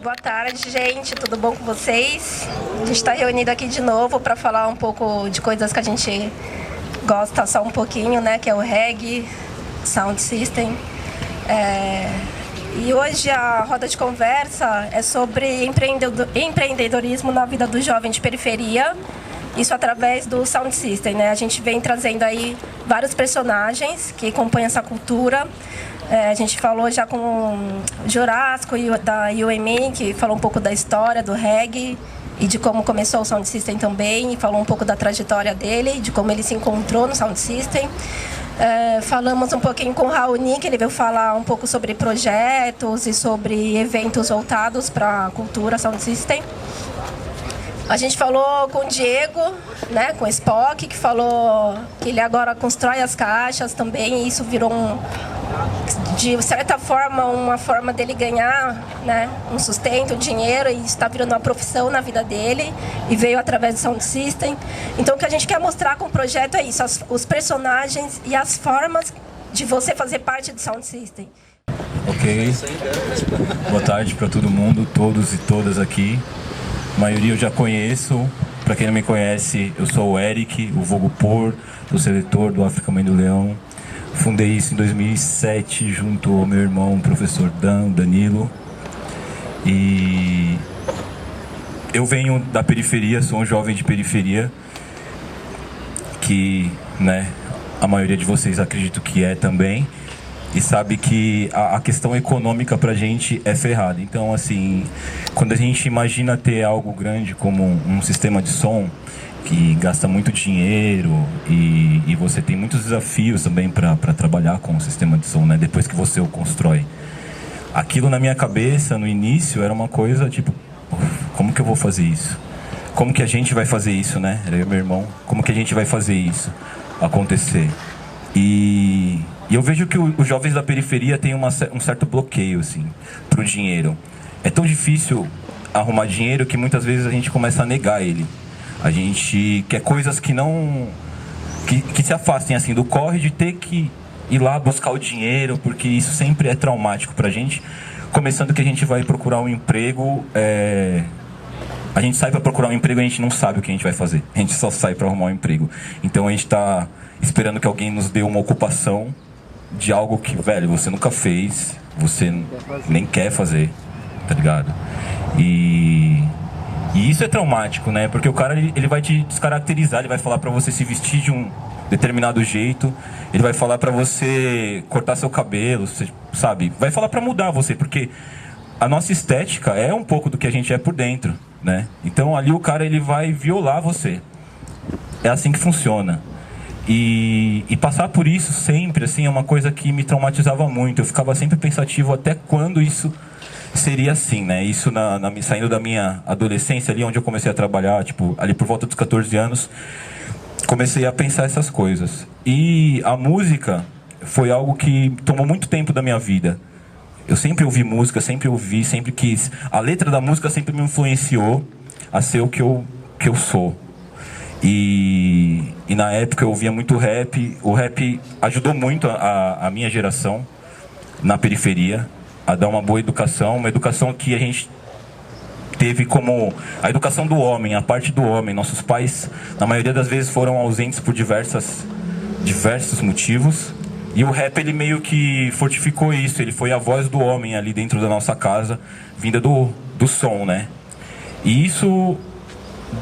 Boa tarde, gente. Tudo bom com vocês? A gente está reunido aqui de novo para falar um pouco de coisas que a gente gosta só um pouquinho, né? Que é o reggae, sound system. E hoje a roda de conversa é sobre empreendedorismo na vida do jovem de periferia. Isso através do sound system, né? A gente vem trazendo aí vários personagens que acompanham essa cultura. A gente falou já com o Jurássico da UME, que falou um pouco da história do reggae e de como começou o sound system também, e falou um pouco da trajetória dele, de como ele se encontrou no sound system. Falamos um pouquinho com o Raoni, que ele veio falar um pouco sobre projetos e sobre eventos voltados para a cultura sound system. A gente falou com o Diego, né, com o Spock, que falou que ele agora constrói as caixas também, e isso virou de certa forma, uma forma dele ganhar, né, um sustento, um dinheiro, e isso está virando uma profissão na vida dele, e veio através do sound system. Então, o que a gente quer mostrar com o projeto é isso, os personagens e as formas de você fazer parte do sound system. Ok, boa tarde para todo mundo, todos e todas aqui. A maioria eu já conheço. Para quem não me conhece, eu sou o Eric, o vulgo Por, do Seletor do África Mãe do Leão. Fundei isso em 2007 junto ao meu irmão, o professor Danilo. E eu venho da periferia, sou um jovem de periferia, que, né, a maioria de vocês acredito que é também. E sabe que a questão econômica pra gente é ferrada. Então, assim, quando a gente imagina ter algo grande como um sistema de som que gasta muito dinheiro e você tem muitos desafios também para trabalhar com o sistema de som, né? Depois que você o constrói. Aquilo na minha cabeça, no início, era uma coisa tipo, como que eu vou fazer isso? Como que a gente vai fazer isso, né? Era eu e meu irmão. Como que a gente vai fazer isso acontecer? E eu vejo que os jovens da periferia têm um certo bloqueio, assim, pro dinheiro. É tão difícil arrumar dinheiro que muitas vezes a gente começa a negar ele. A gente quer coisas que não... que se afastem, assim, do corre de ter que ir lá buscar o dinheiro, porque isso sempre é traumático pra gente. Começando que a gente vai procurar um emprego... A gente sai pra procurar um emprego e a gente não sabe o que a gente vai fazer. A gente só sai pra arrumar um emprego. Então a gente tá esperando que alguém nos dê uma ocupação de algo que, velho, você nunca fez, você nem quer fazer, tá ligado? E isso é traumático, né? Porque o cara, ele vai te descaracterizar, ele vai falar pra você se vestir de um determinado jeito, ele vai falar pra você cortar seu cabelo, você, sabe? Vai falar pra mudar você, porque a nossa estética é um pouco do que a gente é por dentro, né? Então ali o cara, ele vai violar você. É assim que funciona. E passar por isso sempre, assim, é uma coisa que me traumatizava muito. Eu ficava sempre pensativo até quando isso seria assim, né? Isso saindo da minha adolescência, ali onde eu comecei a trabalhar, tipo, ali por volta dos 14 anos, comecei a pensar essas coisas. E a música foi algo que tomou muito tempo da minha vida. Eu sempre ouvi música, sempre ouvi, sempre quis. A letra da música sempre me influenciou a ser o que eu sou. E na época eu ouvia muito rap. O rap ajudou muito a minha geração na periferia a dar uma boa educação, uma educação que a gente teve como a educação do homem, a parte do homem. Nossos pais, na maioria das vezes, foram ausentes por diversos motivos. E o rap, ele meio que fortificou isso. Ele foi a voz do homem ali dentro da nossa casa, vinda do som, né? E isso,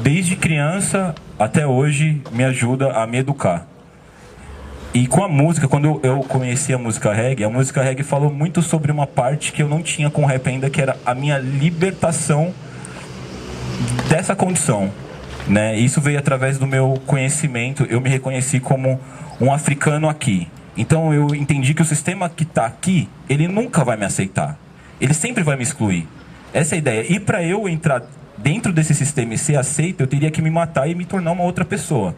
desde criança até hoje, me ajuda a me educar. E com a música, quando eu conheci a música reggae falou muito sobre uma parte que eu não tinha com o rap ainda, que era a minha libertação dessa condição, né? Isso veio através do meu conhecimento. Eu me reconheci como um africano aqui. Então eu entendi que o sistema que está aqui, ele nunca vai me aceitar. Ele sempre vai me excluir. Essa é a ideia. E para eu entrar dentro desse sistema e ser aceito, eu teria que me matar e me tornar uma outra pessoa,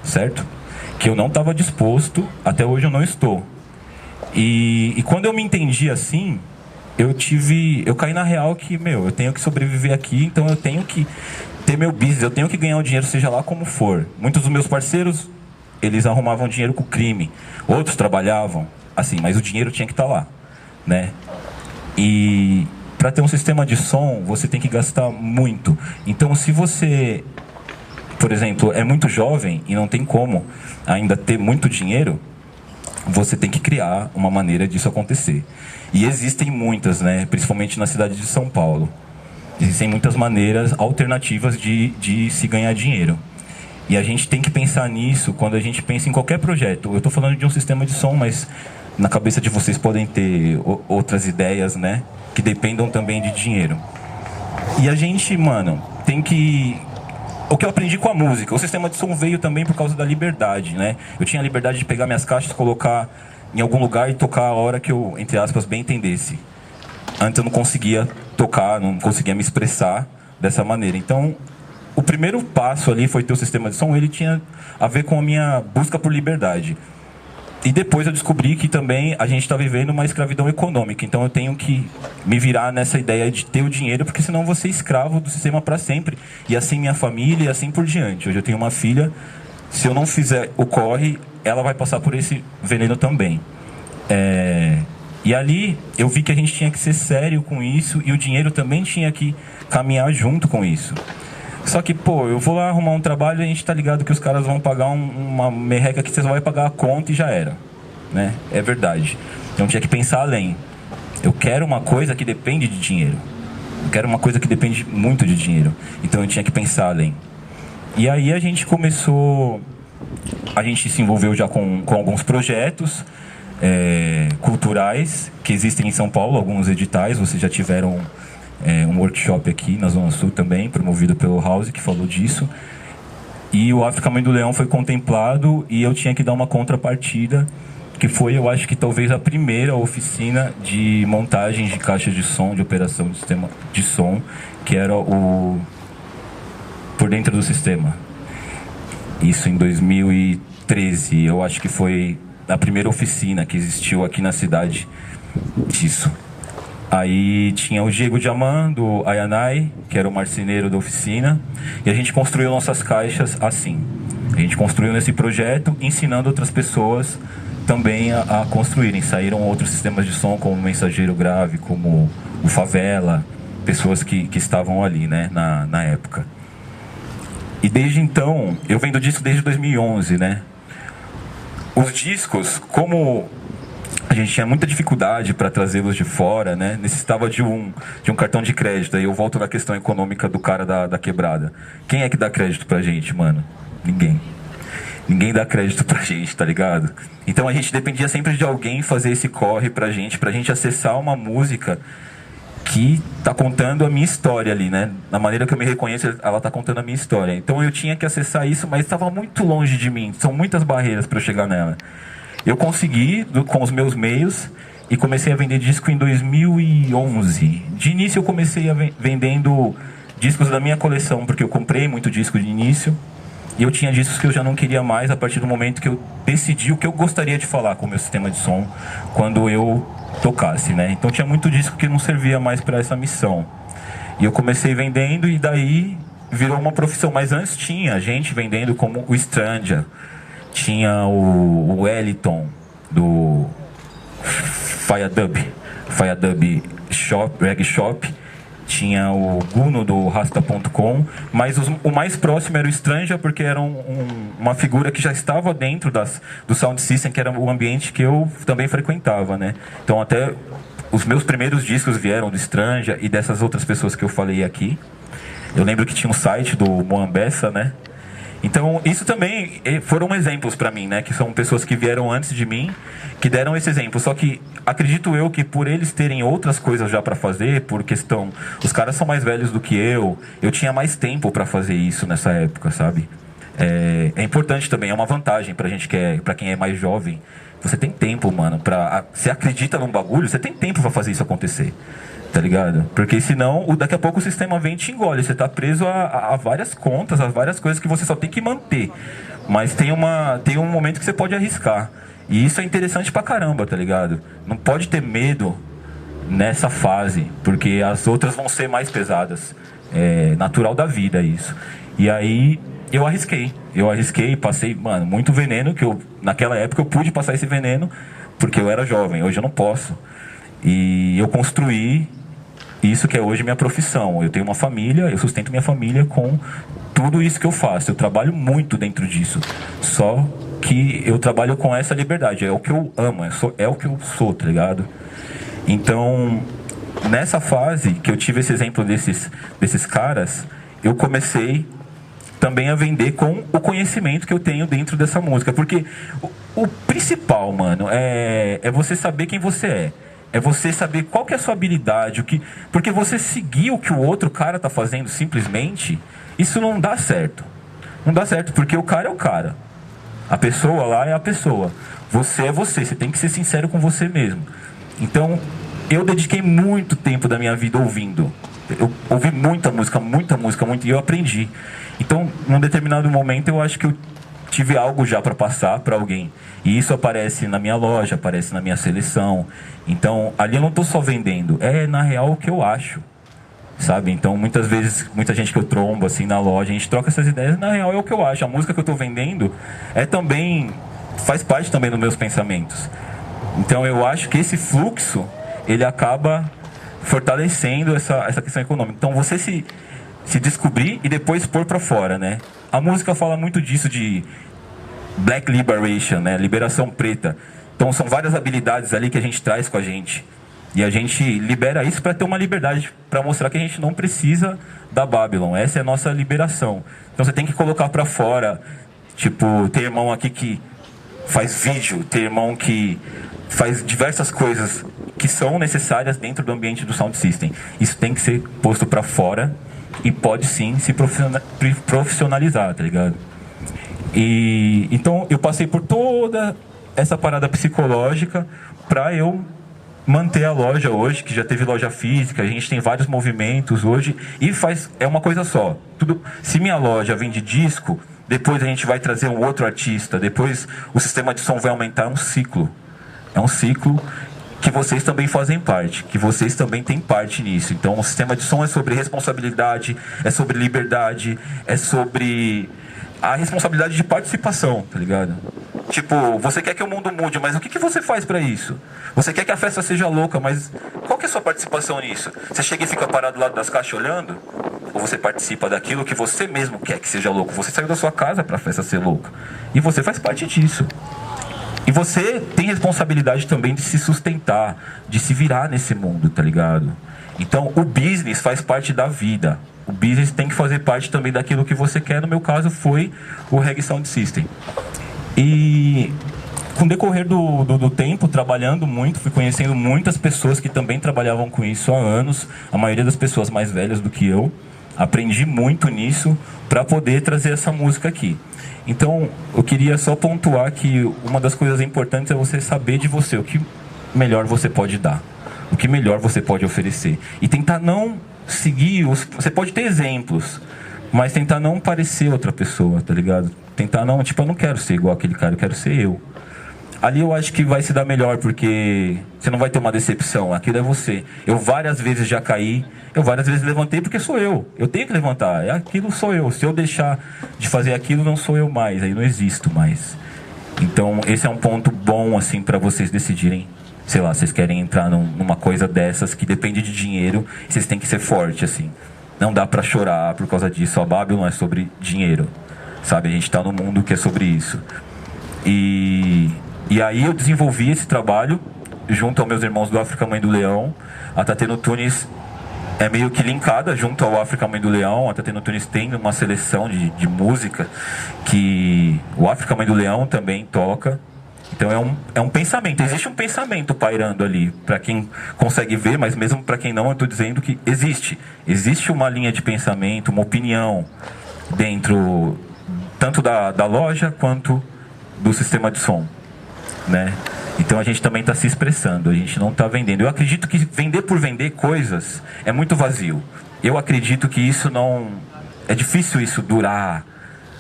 certo? Que eu não estava disposto, até hoje eu não estou. E quando eu me entendi assim, eu caí na real que, eu tenho que sobreviver aqui, então eu tenho que ter meu business, eu tenho que ganhar o dinheiro, seja lá como for. Muitos dos meus parceiros, eles arrumavam dinheiro com crime, outros trabalhavam, assim, mas o dinheiro tinha que estar lá, né? E para ter um sistema de som, você tem que gastar muito. Então, se você, por exemplo, é muito jovem e não tem como ainda ter muito dinheiro, você tem que criar uma maneira disso acontecer. E existem muitas, né? Principalmente na cidade de São Paulo. Existem muitas maneiras alternativas de se ganhar dinheiro. E a gente tem que pensar nisso quando a gente pensa em qualquer projeto. Eu estou falando de um sistema de som, mas na cabeça de vocês podem ter outras ideias, né? Que dependam também de dinheiro. E a gente, mano, tem que... O que eu aprendi com a música, o sistema de som veio também por causa da liberdade, né? Eu tinha a liberdade de pegar minhas caixas, colocar em algum lugar e tocar a hora que eu, entre aspas, bem entendesse. Antes eu não conseguia tocar, não conseguia me expressar dessa maneira. Então, o primeiro passo ali foi ter o sistema de som, ele tinha a ver com a minha busca por liberdade. E depois eu descobri que também a gente está vivendo uma escravidão econômica. Então eu tenho que me virar nessa ideia de ter o dinheiro, porque senão eu vou ser escravo do sistema para sempre. E assim minha família e assim por diante. Hoje eu tenho uma filha, se eu não fizer o corre, ela vai passar por esse veneno também. E ali eu vi que a gente tinha que ser sério com isso e o dinheiro também tinha que caminhar junto com isso. Só que, pô, eu vou lá arrumar um trabalho e a gente tá ligado que os caras vão pagar uma merreca que você só vai pagar a conta e já era, né? É verdade. Então tinha que pensar além. Eu quero uma coisa que depende de dinheiro. Eu quero uma coisa que depende muito de dinheiro. Então eu tinha que pensar além. E aí a gente começou... A gente se envolveu já com alguns projetos culturais que existem em São Paulo, alguns editais. Vocês já tiveram... um workshop aqui na Zona Sul também, promovido pelo House, que falou disso. E o África Mãe do Leão foi contemplado e eu tinha que dar uma contrapartida, que foi, eu acho que talvez a primeira oficina de montagem de caixa de som, de operação do sistema de som, que era o Por Dentro do Sistema. Isso em 2013, eu acho que foi a primeira oficina que existiu aqui na cidade disso. Aí tinha o Diego Diamant, do Ayanai, que era o marceneiro da oficina, e a gente construiu nossas caixas assim. A gente construiu nesse projeto, ensinando outras pessoas também a construírem. Saíram outros sistemas de som, como o Mensageiro Grave, como o Favela, pessoas que estavam ali, né, na época. E desde então, eu vendo disco desde 2011, né? Os discos, como... a gente tinha muita dificuldade para trazê-los de fora, né? Necessitava de um cartão de crédito. Aí eu volto na questão econômica do cara da quebrada. Quem é que dá crédito pra gente, mano? Ninguém. Ninguém dá crédito pra gente, tá ligado? Então a gente dependia sempre de alguém fazer esse corre pra gente acessar uma música que tá contando a minha história ali, né? Na maneira que eu me reconheço, ela tá contando a minha história. Então eu tinha que acessar isso, mas estava muito longe de mim. São muitas barreiras para eu chegar nela. Eu consegui, com os meus meios, e comecei a vender disco em 2011. De início eu comecei vendendo discos da minha coleção, porque eu comprei muito disco de início, e eu tinha discos que eu já não queria mais a partir do momento que eu decidi o que eu gostaria de falar com o meu sistema de som quando eu tocasse, né? Então tinha muito disco que não servia mais para essa missão. E eu comecei vendendo e daí virou uma profissão. Mas antes tinha gente vendendo como o Stranger, tinha o Wellington do Firedub Shop, Reg Shop, tinha o Guno do Rasta.com, mas o mais próximo era o Stranger, porque era uma figura que já estava dentro do Sound System, que era o ambiente que eu também frequentava, né? Então até os meus primeiros discos vieram do Stranger e dessas outras pessoas que eu falei aqui. Eu lembro que tinha um site do Moambessa, né? Então, isso também foram exemplos para mim, né? Que são pessoas que vieram antes de mim, que deram esse exemplo. Só que acredito eu que por eles terem outras coisas já para fazer, por questão... Os caras são mais velhos do que eu tinha mais tempo para fazer isso nessa época, sabe? É importante também, é uma vantagem pra gente pra quem é mais jovem. Você tem tempo, mano, você acredita num bagulho, você tem tempo para fazer isso acontecer. Tá ligado? Porque senão, daqui a pouco o sistema vem e te engole. Você tá preso a várias contas, a várias coisas que você só tem que manter. Mas tem um momento que você pode arriscar. E isso é interessante pra caramba, tá ligado? Não pode ter medo nessa fase, porque as outras vão ser mais pesadas. É natural da vida isso. E aí, eu arrisquei, passei, mano, muito veneno, que naquela época eu pude passar esse veneno, porque eu era jovem, hoje eu não posso. E eu construí isso que é hoje minha profissão. Eu tenho uma família, eu sustento minha família com tudo isso que eu faço. Eu trabalho muito dentro disso. Só que eu trabalho com essa liberdade. É o que eu amo, é o que eu sou, tá ligado? Então, nessa fase que eu tive esse exemplo desses caras, eu comecei também a vender com o conhecimento que eu tenho dentro dessa música. Porque o principal, mano, é você saber quem você é. É você saber qual que é a sua habilidade. Porque você seguir o que o outro cara tá fazendo simplesmente, isso não dá certo. Não dá certo, porque o cara é o cara. A pessoa lá é a pessoa. Você é você, você tem que ser sincero com você mesmo. Então, eu dediquei muito tempo da minha vida ouvindo. Eu ouvi muita música, e eu aprendi. Então, num determinado momento, eu acho que eu tive algo já para passar para alguém. E isso aparece na minha loja, aparece na minha seleção. Então, ali eu não estou só vendendo. É, na real, o que eu acho. Sabe? Então, muitas vezes, muita gente que eu trombo, assim, na loja, a gente troca essas ideias. Na real, é o que eu acho. A música que eu estou vendendo faz parte também dos meus pensamentos. Então, eu acho que esse fluxo, ele acaba fortalecendo essa questão econômica. Então, você se descobrir e depois pôr para fora, né? A música fala muito disso de Black Liberation, né? Liberação preta. Então, são várias habilidades ali que a gente traz com a gente. E a gente libera isso para ter uma liberdade, para mostrar que a gente não precisa da Babylon. Essa é a nossa liberação. Então, você tem que colocar para fora. Tipo, tem irmão aqui que faz vídeo, tem irmão que faz diversas coisas que são necessárias dentro do ambiente do Sound System. Isso tem que ser posto para fora e pode sim se profissionalizar, tá ligado? E então eu passei por toda essa parada psicológica para eu manter a loja hoje, que já teve loja física, a gente tem vários movimentos hoje e é uma coisa só. Se minha loja vende disco, depois a gente vai trazer um outro artista, depois o sistema de som vai aumentar, é um ciclo. É um ciclo que vocês também fazem parte, que vocês também têm parte nisso. Então, o sistema de som é sobre responsabilidade, é sobre liberdade, é sobre a responsabilidade de participação, tá ligado? Tipo, você quer que o mundo mude, mas o que você faz pra isso? Você quer que a festa seja louca, mas qual que é a sua participação nisso? Você chega e fica parado do lado das caixas olhando? Ou você participa daquilo que você mesmo quer que seja louco? Você saiu da sua casa pra festa ser louca. E você faz parte disso. E você tem responsabilidade também de se sustentar, de se virar nesse mundo, tá ligado? Então, o business faz parte da vida. O business tem que fazer parte também daquilo que você quer. No meu caso, foi o Reggae Sound System. E com o decorrer do tempo, trabalhando muito, fui conhecendo muitas pessoas que também trabalhavam com isso há anos. A maioria das pessoas mais velhas do que eu. Aprendi muito nisso para poder trazer essa música aqui. Então, eu queria só pontuar que uma das coisas importantes é você saber de você, o que melhor você pode dar, o que melhor você pode oferecer. E tentar não seguir, você pode ter exemplos, mas tentar não parecer outra pessoa, tá ligado? Tentar não, tipo, eu não quero ser igual aquele cara, eu quero ser eu. Ali eu acho que vai se dar melhor, porque você não vai ter uma decepção, aquilo é você. Eu várias vezes já caí, eu várias vezes levantei porque sou eu tenho que levantar, aquilo sou eu. Se eu deixar de fazer aquilo, não sou eu mais, aí não existo mais. Então esse é um ponto bom, assim, para vocês decidirem, sei lá, vocês querem entrar numa coisa dessas que depende de dinheiro, vocês têm que ser forte, assim. Não dá pra chorar por causa disso, a Babylon é sobre dinheiro, sabe? A gente tá num mundo que é sobre isso. E aí eu desenvolvi esse trabalho junto aos meus irmãos do África Mãe do Leão. A Tateno Tunes é meio que linkada junto ao África Mãe do Leão. A Tateno Tunes tem uma seleção de música que o África Mãe do Leão também toca. Então é um pensamento, existe um pensamento pairando ali, para quem consegue ver, mas mesmo para quem não, eu estou dizendo que existe uma linha de pensamento, uma opinião dentro tanto da loja quanto do sistema de som, né? Então a gente também está se expressando, a gente não está vendendo. Eu acredito que vender por vender coisas é muito vazio. Eu acredito que isso não... É difícil isso durar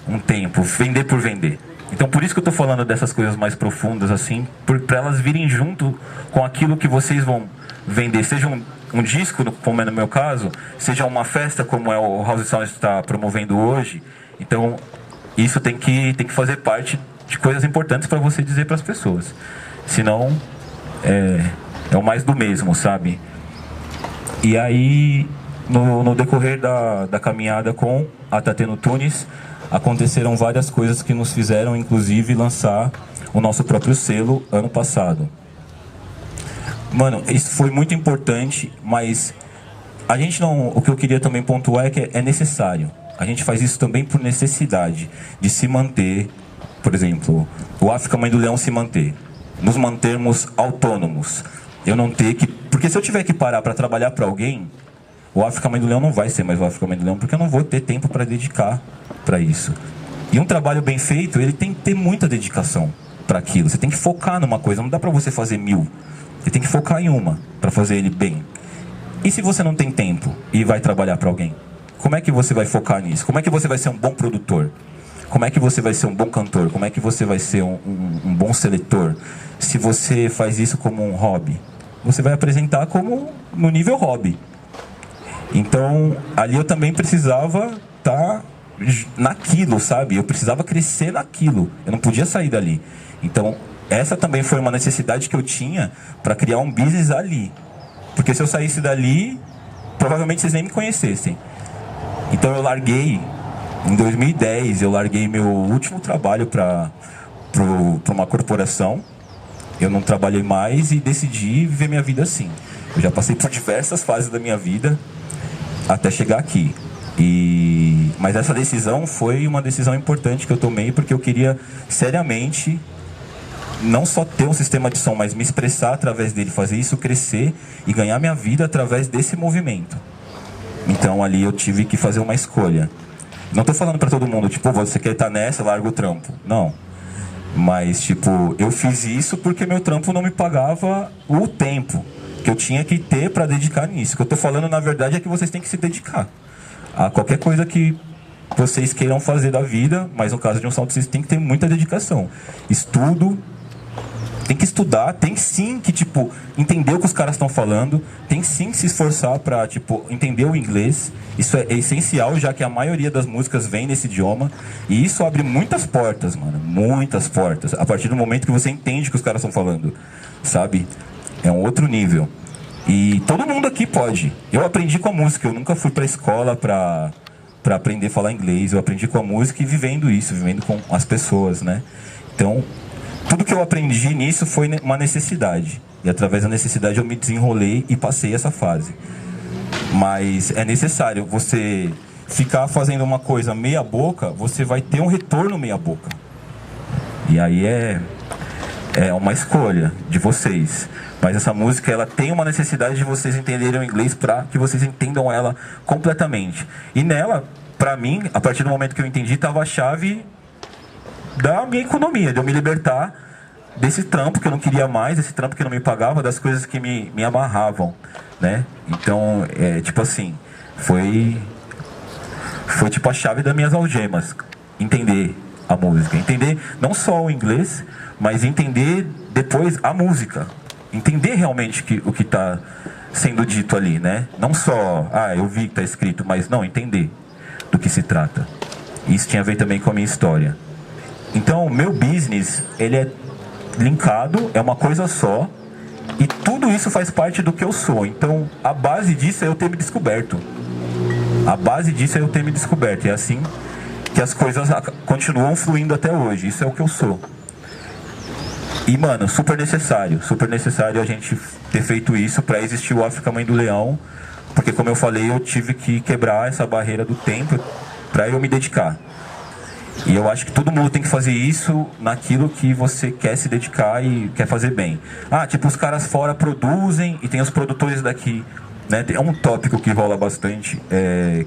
um tempo, vender por vender. Então por isso que eu estou falando dessas coisas mais profundas, assim, para elas virem junto com aquilo que vocês vão vender. Seja um disco, como é no meu caso, seja uma festa, como é o House Sound está promovendo hoje. Então isso tem que fazer parte de coisas importantes para você dizer para as pessoas. Senão, é o mais do mesmo, sabe? E aí, no decorrer da caminhada com a Tateno Tunes, aconteceram várias coisas que nos fizeram, inclusive, lançar o nosso próprio selo ano passado. Mano, isso foi muito importante, mas a gente não... O que eu queria também pontuar é que é necessário. A gente faz isso também por necessidade de se manter, por exemplo, o África Mãe do Leão se manter, nos mantermos autônomos. Eu não ter que... Porque se eu tiver que parar para trabalhar para alguém, o África Mãe do Leão não vai ser mais o África Mãe do Leão, porque eu não vou ter tempo para dedicar para isso. E um trabalho bem feito, ele tem que ter muita dedicação para aquilo. Você tem que focar numa coisa, não dá para você fazer 1000. Você tem que focar em uma para fazer ele bem. E se você não tem tempo e vai trabalhar para alguém? Como é que você vai focar nisso? Como é que você vai ser um bom produtor? Como é que você vai ser um bom cantor? Como é que você vai ser um bom seletor? Se você faz isso como um hobby, você vai apresentar como no nível hobby. Então, ali eu também precisava estar naquilo, sabe? Eu precisava crescer naquilo. Eu não podia sair dali. Então, essa também foi uma necessidade que eu tinha para criar um business ali. Porque se eu saísse dali, provavelmente vocês nem me conhecessem. Então eu larguei, em 2010, eu larguei meu último trabalho para uma corporação. Eu não trabalhei mais e decidi viver minha vida assim. Eu já passei por diversas fases da minha vida até chegar aqui. Mas essa decisão foi uma decisão importante que eu tomei porque eu queria seriamente não só ter um sistema de som, mas me expressar através dele, fazer isso crescer e ganhar minha vida através desse movimento. Então ali eu tive que fazer uma escolha. Não tô falando pra todo mundo, tipo, você quer estar nessa, larga o trampo. Não. Mas, tipo, eu fiz isso porque meu trampo não me pagava o tempo que eu tinha que ter pra dedicar nisso. O que eu tô falando, na verdade, é que vocês têm que se dedicar a qualquer coisa que vocês queiram fazer da vida, mas no caso de um sound system tem que ter muita dedicação. Estudo, tem que estudar, tem sim que, tipo, entender o que os caras estão falando, tem sim que se esforçar pra, tipo, entender o inglês. Isso é essencial, já que a maioria das músicas vem nesse idioma. E isso abre muitas portas, mano, muitas portas. A partir do momento que você entende o que os caras estão falando, sabe? É um outro nível. E todo mundo aqui pode. Eu aprendi com a música, eu nunca fui pra escola pra aprender a falar inglês. Eu aprendi com a música e vivendo isso, vivendo com as pessoas, né? Então, tudo que eu aprendi nisso foi uma necessidade. E através da necessidade eu me desenrolei e passei essa fase. Mas é necessário você ficar fazendo uma coisa meia boca, você vai ter um retorno meia boca. E aí é uma escolha de vocês. Mas essa música, ela tem uma necessidade de vocês entenderem o inglês para que vocês entendam ela completamente. E nela, para mim, a partir do momento que eu entendi, estava a chave da minha economia, de eu me libertar desse trampo que eu não queria mais, desse trampo que não me pagava, das coisas que me amarravam, né? Então, tipo assim, foi tipo a chave das minhas algemas, entender a música, entender não só o inglês, mas entender depois a música, entender realmente o que está sendo dito ali, né? Não só, eu vi que está escrito, mas não, entender do que se trata. Isso tinha a ver também com a minha história. Então, o meu business, ele é linkado, é uma coisa só, e tudo isso faz parte do que eu sou. Então, a base disso é eu ter me descoberto. A base disso é eu ter me descoberto. E é assim que as coisas continuam fluindo até hoje. Isso é o que eu sou. E, mano, super necessário a gente ter feito isso para existir o África Mãe do Leão, porque, como eu falei, eu tive que quebrar essa barreira do tempo para eu me dedicar. E eu acho que todo mundo tem que fazer isso naquilo que você quer se dedicar e quer fazer bem. Tipo, os caras fora produzem e tem os produtores daqui, né? É um tópico que rola bastante,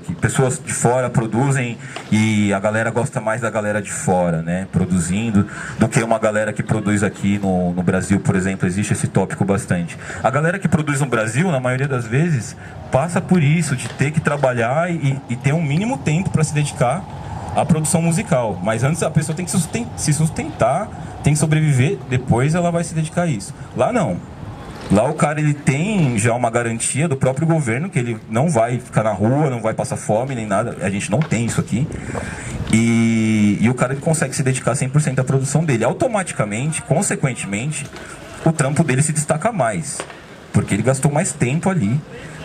que pessoas de fora produzem e a galera gosta mais da galera de fora, né? Produzindo, do que uma galera que produz aqui no Brasil, por exemplo. Existe esse tópico bastante. A galera que produz no Brasil, na maioria das vezes, passa por isso, de ter que trabalhar e ter um mínimo tempo para se dedicar a produção musical, mas antes a pessoa tem que se sustentar, tem que sobreviver, depois ela vai se dedicar a isso. Lá não. Lá o cara, ele tem já uma garantia do próprio governo que ele não vai ficar na rua, não vai passar fome nem nada. A gente não tem isso aqui. E o cara, ele consegue se dedicar 100% à produção dele. Automaticamente, consequentemente, o trampo dele se destaca mais, porque ele gastou mais tempo ali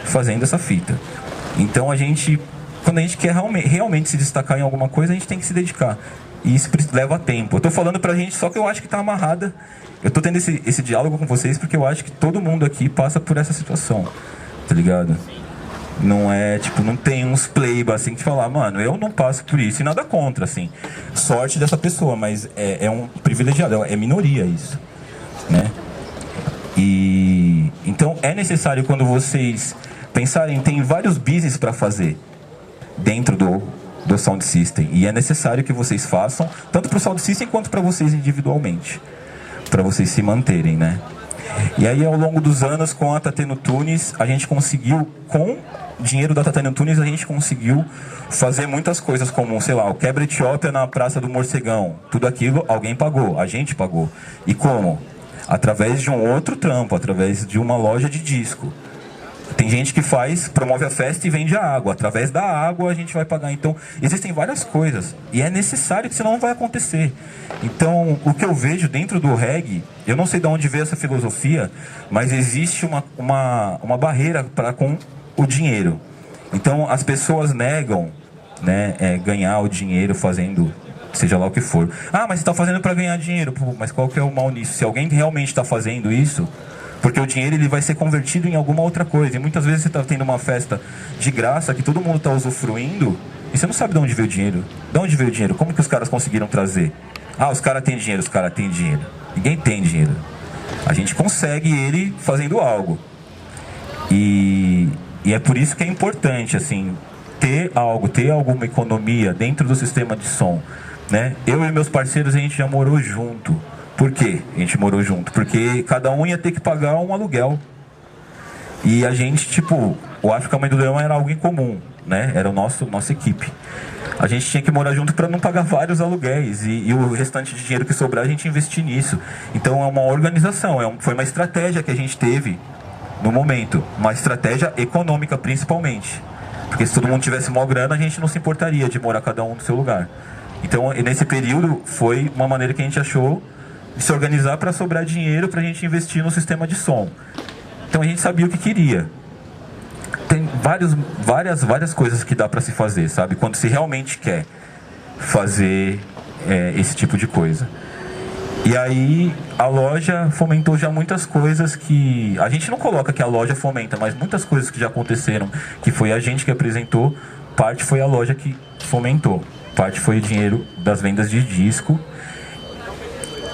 fazendo essa fita. Então quando a gente quer realmente se destacar em alguma coisa, a gente tem que se dedicar. E isso leva tempo. Eu tô falando pra gente, só que eu acho que tá amarrada. Eu tô tendo esse diálogo com vocês porque eu acho que todo mundo aqui passa por essa situação, tá ligado? Não é, tipo, não tem uns playba assim que falar, mano, eu não passo por isso. E nada contra, assim. Sorte dessa pessoa, mas é um privilegiado, é minoria isso, né? E então é necessário, quando vocês pensarem, tem vários business para fazer dentro do Sound System, e é necessário que vocês façam tanto para o Sound System quanto para vocês individualmente, para vocês se manterem, né? E aí, ao longo dos anos, com a Tateno Tunes, a gente conseguiu, com dinheiro da Tateno Tunes, a gente conseguiu fazer muitas coisas, como, sei lá, o Quebra Etiópia na Praça do Morcegão. Tudo aquilo alguém pagou, a gente pagou. E como? Através de um outro trampo, através de uma loja de disco. Tem gente que promove a festa e vende a água. Através da água a gente vai pagar. Então, existem várias coisas. E é necessário, que senão não vai acontecer. Então, o que eu vejo dentro do reggae, eu não sei de onde veio essa filosofia, mas existe uma barreira com o dinheiro. Então, as pessoas negam, né, ganhar o dinheiro fazendo, seja lá o que for. Ah, mas você está fazendo para ganhar dinheiro. Pô, mas qual que é o mal nisso? Se alguém realmente está fazendo isso... Porque o dinheiro ele vai ser convertido em alguma outra coisa. E muitas vezes você está tendo uma festa de graça que todo mundo está usufruindo e você não sabe de onde veio o dinheiro. De onde veio o dinheiro? Como que os caras conseguiram trazer? Ah, os caras têm dinheiro, os caras têm dinheiro. Ninguém tem dinheiro. A gente consegue ele fazendo algo. E é por isso que é importante, assim, ter alguma economia dentro do sistema de som, né? Eu e meus parceiros, a gente já morou junto. Por quê? A gente morou junto. Porque cada um ia ter que pagar um aluguel. E a gente, tipo, o África Mãe do Leão era algo em comum, né? Era nossa equipe. A gente tinha que morar junto para não pagar vários aluguéis. E o restante de dinheiro que sobrar, a gente investir nisso. Então é uma organização, foi uma estratégia que a gente teve no momento. Uma estratégia econômica, principalmente. Porque se todo mundo tivesse maior grana, a gente não se importaria de morar cada um no seu lugar. Então, nesse período, foi uma maneira que a gente achou de se organizar para sobrar dinheiro para a gente investir no sistema de som. Então a gente sabia o que queria. Tem várias coisas que dá para se fazer, sabe? Quando se realmente quer fazer esse tipo de coisa. E aí a loja fomentou já muitas coisas que... A gente não coloca que a loja fomenta, mas muitas coisas que já aconteceram, que foi a gente que apresentou, parte foi a loja que fomentou. Parte foi o dinheiro das vendas de disco.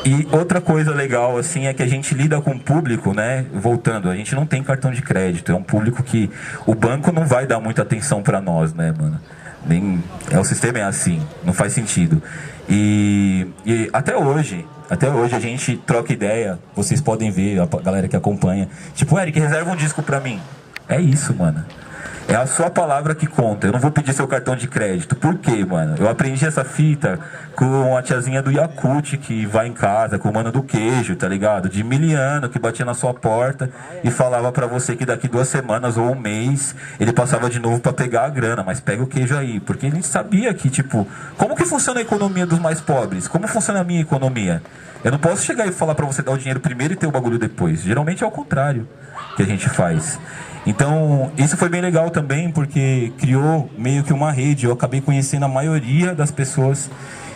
E outra coisa legal, assim, é que a gente lida com o público, né? Voltando, a gente não tem cartão de crédito. É um público que o banco não vai dar muita atenção pra nós, né, mano? O sistema é assim, não faz sentido. E até hoje a gente troca ideia. Vocês podem ver, a galera que acompanha. Tipo, Eric, reserva um disco pra mim. É isso, mano. É a sua palavra que conta. Eu não vou pedir seu cartão de crédito. Por quê, mano? Eu aprendi essa fita com a tiazinha do Yakult que vai em casa, com o mano do queijo, tá ligado? De miliano, que batia na sua porta e falava pra você que daqui 2 semanas ou um mês ele passava de novo pra pegar a grana. Mas pega o queijo aí. Porque a gente sabia que, tipo, como que funciona a economia dos mais pobres? Como funciona a minha economia? Eu não posso chegar e falar pra você dar o dinheiro primeiro e ter o bagulho depois. Geralmente é o contrário que a gente faz. Então, isso foi bem legal também, porque criou meio que uma rede. Eu acabei conhecendo a maioria das pessoas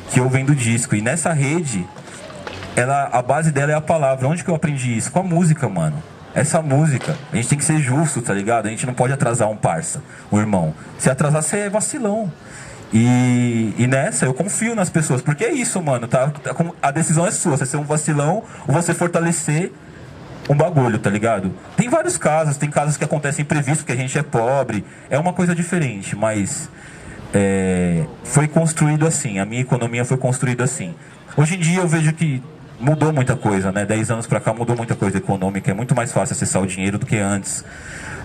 que ouvem do disco. E nessa rede, a base dela é a palavra. Onde que eu aprendi isso? Com a música, mano. Essa música, a gente tem que ser justo, tá ligado? A gente não pode atrasar um parça, um irmão. Se atrasar, você é vacilão. E nessa, eu confio nas pessoas. Porque é isso, mano. A decisão é sua. Você ser um vacilão ou você fortalecer um bagulho, tá ligado? Tem vários casos, tem casos que acontecem imprevistos, porque a gente é pobre, é uma coisa diferente, mas foi construído assim, a minha economia foi construída assim. Hoje em dia eu vejo que mudou muita coisa, né? 10 anos pra cá mudou muita coisa econômica, é muito mais fácil acessar o dinheiro do que antes,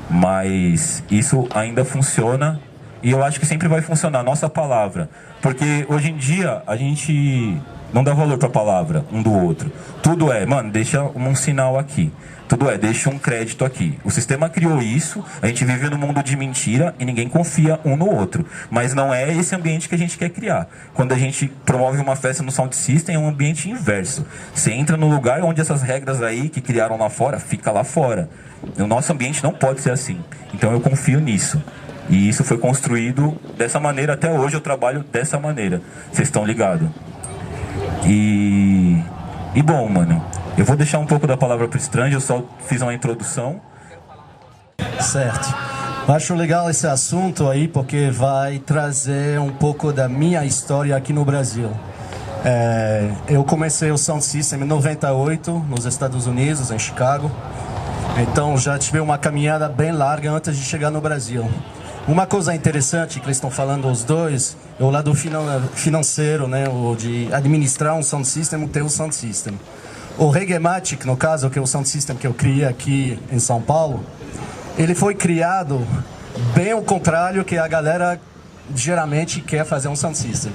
mas isso ainda funciona e eu acho que sempre vai funcionar, nossa palavra, porque hoje em dia a gente não dá valor pra palavra um do outro. Tudo é, mano, deixa um sinal aqui. Tudo é, deixa um crédito aqui. O sistema criou isso, a gente vive num mundo de mentira e ninguém confia um no outro. Mas não é esse ambiente que a gente quer criar. Quando a gente promove uma festa no Sound System, é um ambiente inverso. Você entra no lugar onde essas regras aí que criaram lá fora, fica lá fora. O nosso ambiente não pode ser assim. Então eu confio nisso. E isso foi construído dessa maneira, até hoje eu trabalho dessa maneira. Vocês estão ligados? E bom, mano, eu vou deixar um pouco da palavra pro Strange, eu só fiz uma introdução. Certo. Acho legal esse assunto aí, porque vai trazer um pouco da minha história aqui no Brasil. Eu comecei o Sound System em 98, nos Estados Unidos, em Chicago. Então já tive uma caminhada bem larga antes de chegar no Brasil. Uma coisa interessante que eles estão falando os dois é o lado financeiro, né? O de administrar um sound system, ter um sound system. O Reggaematic, no caso, que é o sound system que eu criei aqui em São Paulo, ele foi criado bem ao contrário que a galera geralmente quer fazer um sound system.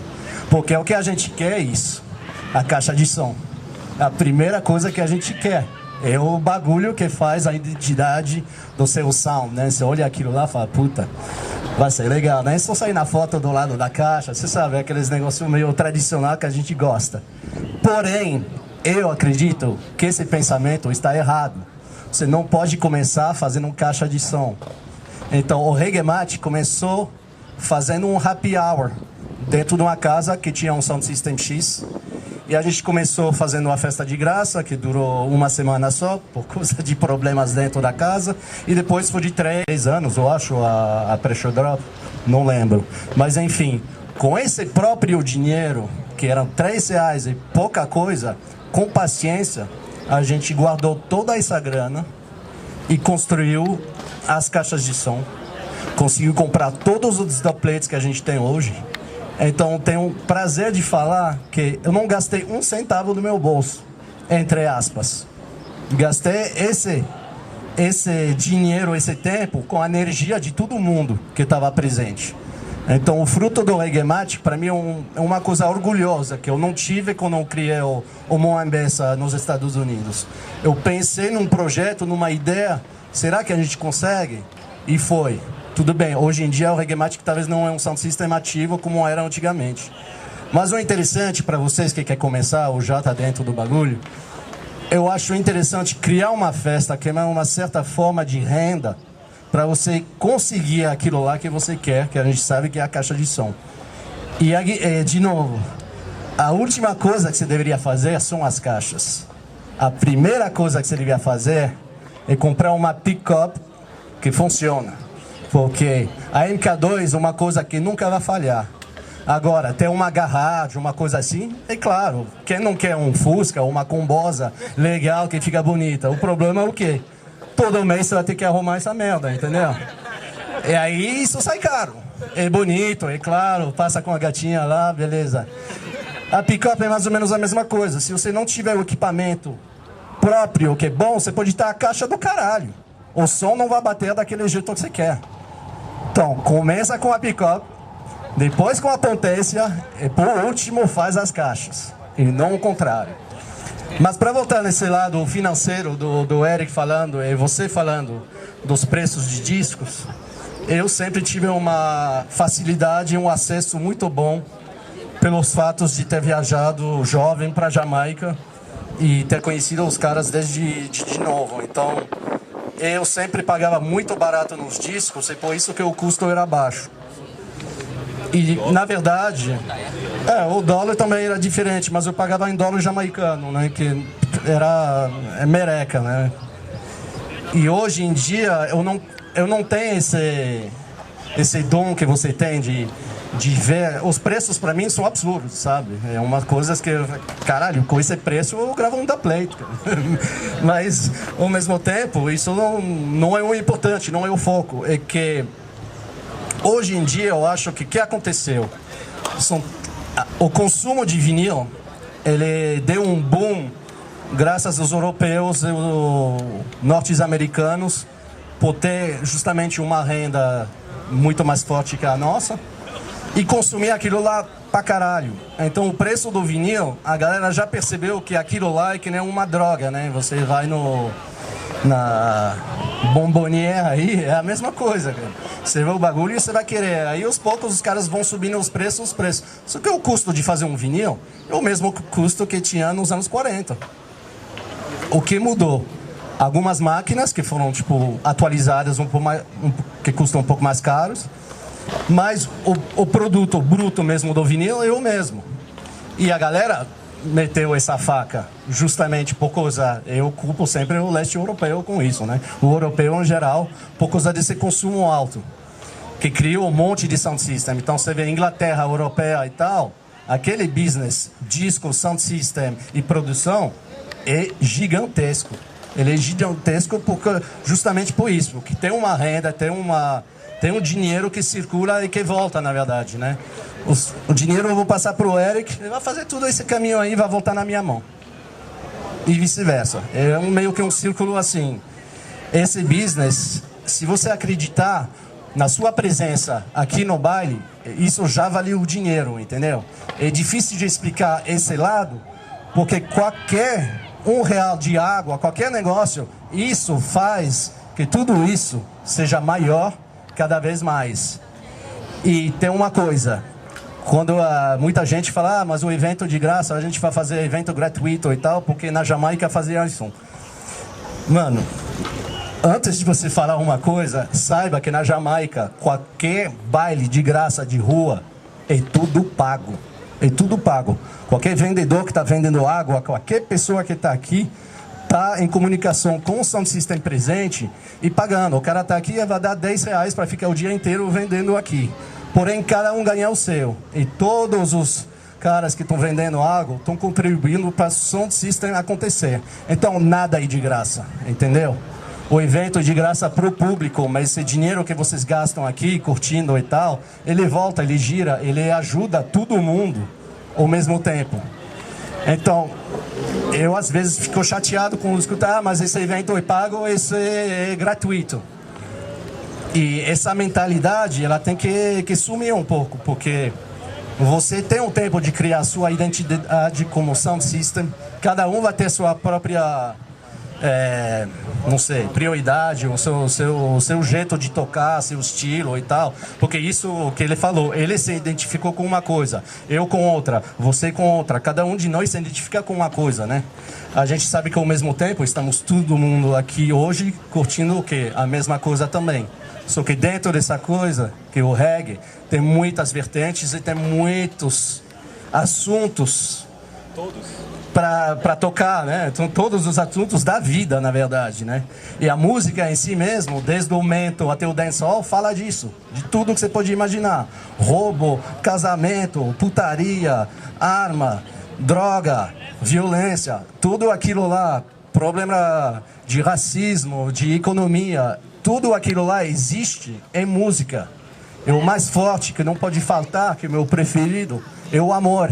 Porque o que a gente quer é isso, a caixa de som. A primeira coisa que a gente quer. É o bagulho que faz a identidade do seu sound, né? Você olha aquilo lá e fala, puta, vai ser legal, né? Só sair na foto do lado da caixa, você sabe, aqueles negócios meio tradicional que a gente gosta. Porém, eu acredito que esse pensamento está errado. Você não pode começar fazendo um caixa de som. Então, o Reggaematic começou fazendo um happy hour dentro de uma casa que tinha um Sound System X. E a gente começou fazendo uma festa de graça, que durou uma semana só, por causa de problemas dentro da casa. E depois foi de 3 anos, eu acho, a Pressure Drop, não lembro. Mas enfim, com esse próprio dinheiro, que eram R$3 e pouca coisa, com paciência, a gente guardou toda essa grana e construiu as caixas de som. Conseguiu comprar todos os dubplates que a gente tem hoje. Então, tenho o prazer de falar que eu não gastei um centavo do meu bolso, entre aspas. Gastei esse dinheiro, esse tempo, com a energia de todo mundo que estava presente. Então, o fruto do Reggaematic, para mim, é uma coisa orgulhosa, que eu não tive quando eu criei o Moambasa nos Estados Unidos. Eu pensei num projeto, numa ideia, será que a gente consegue? E foi. Tudo bem, hoje em dia o Reggaematic talvez não é um sound system ativo como era antigamente. Mas o interessante para vocês que querem começar ou já está dentro do bagulho, eu acho interessante criar uma festa que é uma certa forma de renda para você conseguir aquilo lá que você quer, que a gente sabe que é a caixa de som. E de novo, a última coisa que você deveria fazer são as caixas. A primeira coisa que você deveria fazer é comprar uma pick-up que funciona. Porque a MK2 é uma coisa que nunca vai falhar. Agora, ter uma garagem, uma coisa assim, é claro. Quem não quer um Fusca ou uma Combosa legal que fica bonita? O problema é o quê? Todo mês você vai ter que arrumar essa merda, entendeu? E aí isso sai caro. É bonito, é claro, passa com a gatinha lá, beleza. A pick-up é mais ou menos a mesma coisa. Se você não tiver o equipamento próprio, que é bom, você pode ter a caixa do caralho. O som não vai bater daquele jeito que você quer. Então, começa com a pick-up, depois com a potência e por último faz as caixas. E não o contrário. Mas para voltar nesse lado financeiro do Eric falando e você falando dos preços de discos, eu sempre tive uma facilidade e um acesso muito bom pelos fatos de ter viajado jovem para Jamaica e ter conhecido os caras desde de novo. Então, eu sempre pagava muito barato nos discos e por isso que o custo era baixo. E, na verdade, o dólar também era diferente, mas eu pagava em dólar jamaicano, né, que era mereca, né? E hoje em dia eu não tenho esse dom que você tem de ver. Os preços para mim são absurdos, sabe? É uma coisa que, caralho, com esse preço eu gravo um dubplate. Mas, ao mesmo tempo, isso não é o importante, não é o foco. É que hoje em dia eu acho que o que aconteceu? O consumo de vinil, ele deu um boom graças aos europeus e norte-americanos por ter justamente uma renda muito mais forte que a nossa e consumir aquilo lá pra caralho. Então o preço do vinil, a galera já percebeu que aquilo lá é que nem uma droga, né? Você vai na Bombonier aí, é a mesma coisa, cara. Você vê o bagulho e você vai querer. Aí aos poucos os caras vão subindo os preços. Só que o custo de fazer um vinil é o mesmo custo que tinha nos anos 40. O que mudou? Algumas máquinas que foram tipo atualizadas que custam um pouco mais caros, mas o produto bruto mesmo do vinil é o mesmo. E a galera meteu essa faca justamente por causa, eu culpo sempre o leste europeu com isso, né? O europeu em geral, por causa desse consumo alto, que criou um monte de sound system. Então você vê Inglaterra, europeia e tal, aquele business, disco, sound system e produção é gigantesco. Ele é gigantesco justamente por isso, porque tem uma renda, tem um dinheiro que circula e que volta, na verdade, né? O dinheiro eu vou passar para o Eric, ele vai fazer tudo esse caminho aí e vai voltar na minha mão. E vice-versa. É meio que um círculo assim. Esse business, se você acreditar na sua presença aqui no baile, isso já valeu o dinheiro, entendeu? É difícil de explicar esse lado, porque qualquer R$1 de água, qualquer negócio, isso faz que tudo isso seja maior cada vez mais. E tem uma coisa, quando muita gente fala, mas o evento de graça, a gente vai fazer evento gratuito e tal, porque na Jamaica fazia isso. Mano, antes de você falar uma coisa, saiba que na Jamaica, qualquer baile de graça de rua é tudo pago. É tudo pago. Qualquer vendedor que está vendendo água, qualquer pessoa que está aqui, está em comunicação com o sound system presente e pagando. O cara está aqui e vai dar R$10 para ficar o dia inteiro vendendo aqui. Porém, cada um ganha o seu. E todos os caras que estão vendendo água estão contribuindo para o sound system acontecer. Então, nada aí de graça, entendeu? O evento é de graça para o público, mas esse dinheiro que vocês gastam aqui, curtindo e tal, ele volta, ele gira, ele ajuda todo mundo ao mesmo tempo. Então, eu às vezes fico chateado com escutar, mas esse evento é pago, esse é gratuito. E essa mentalidade, ela tem que sumir um pouco, porque você tem um tempo de criar sua identidade como sound system, cada um vai ter sua própria... não sei, prioridade, o seu jeito de tocar, seu estilo e tal, porque isso que ele falou, ele se identificou com uma coisa, eu com outra, você com outra, cada um de nós se identifica com uma coisa, né? A gente sabe que ao mesmo tempo estamos todo mundo aqui hoje curtindo o quê? A mesma coisa também, só que dentro dessa coisa, que o reggae, tem muitas vertentes e tem muitos assuntos para tocar, né? São todos os assuntos da vida, na verdade, né? E a música em si mesmo, desde o mento até o dancehall, fala disso, de tudo que você pode imaginar: roubo, casamento, putaria, arma, droga, violência, tudo aquilo lá, problema de racismo, de economia, tudo aquilo lá existe em música. E o mais forte que não pode faltar, que é o meu preferido, é o amor.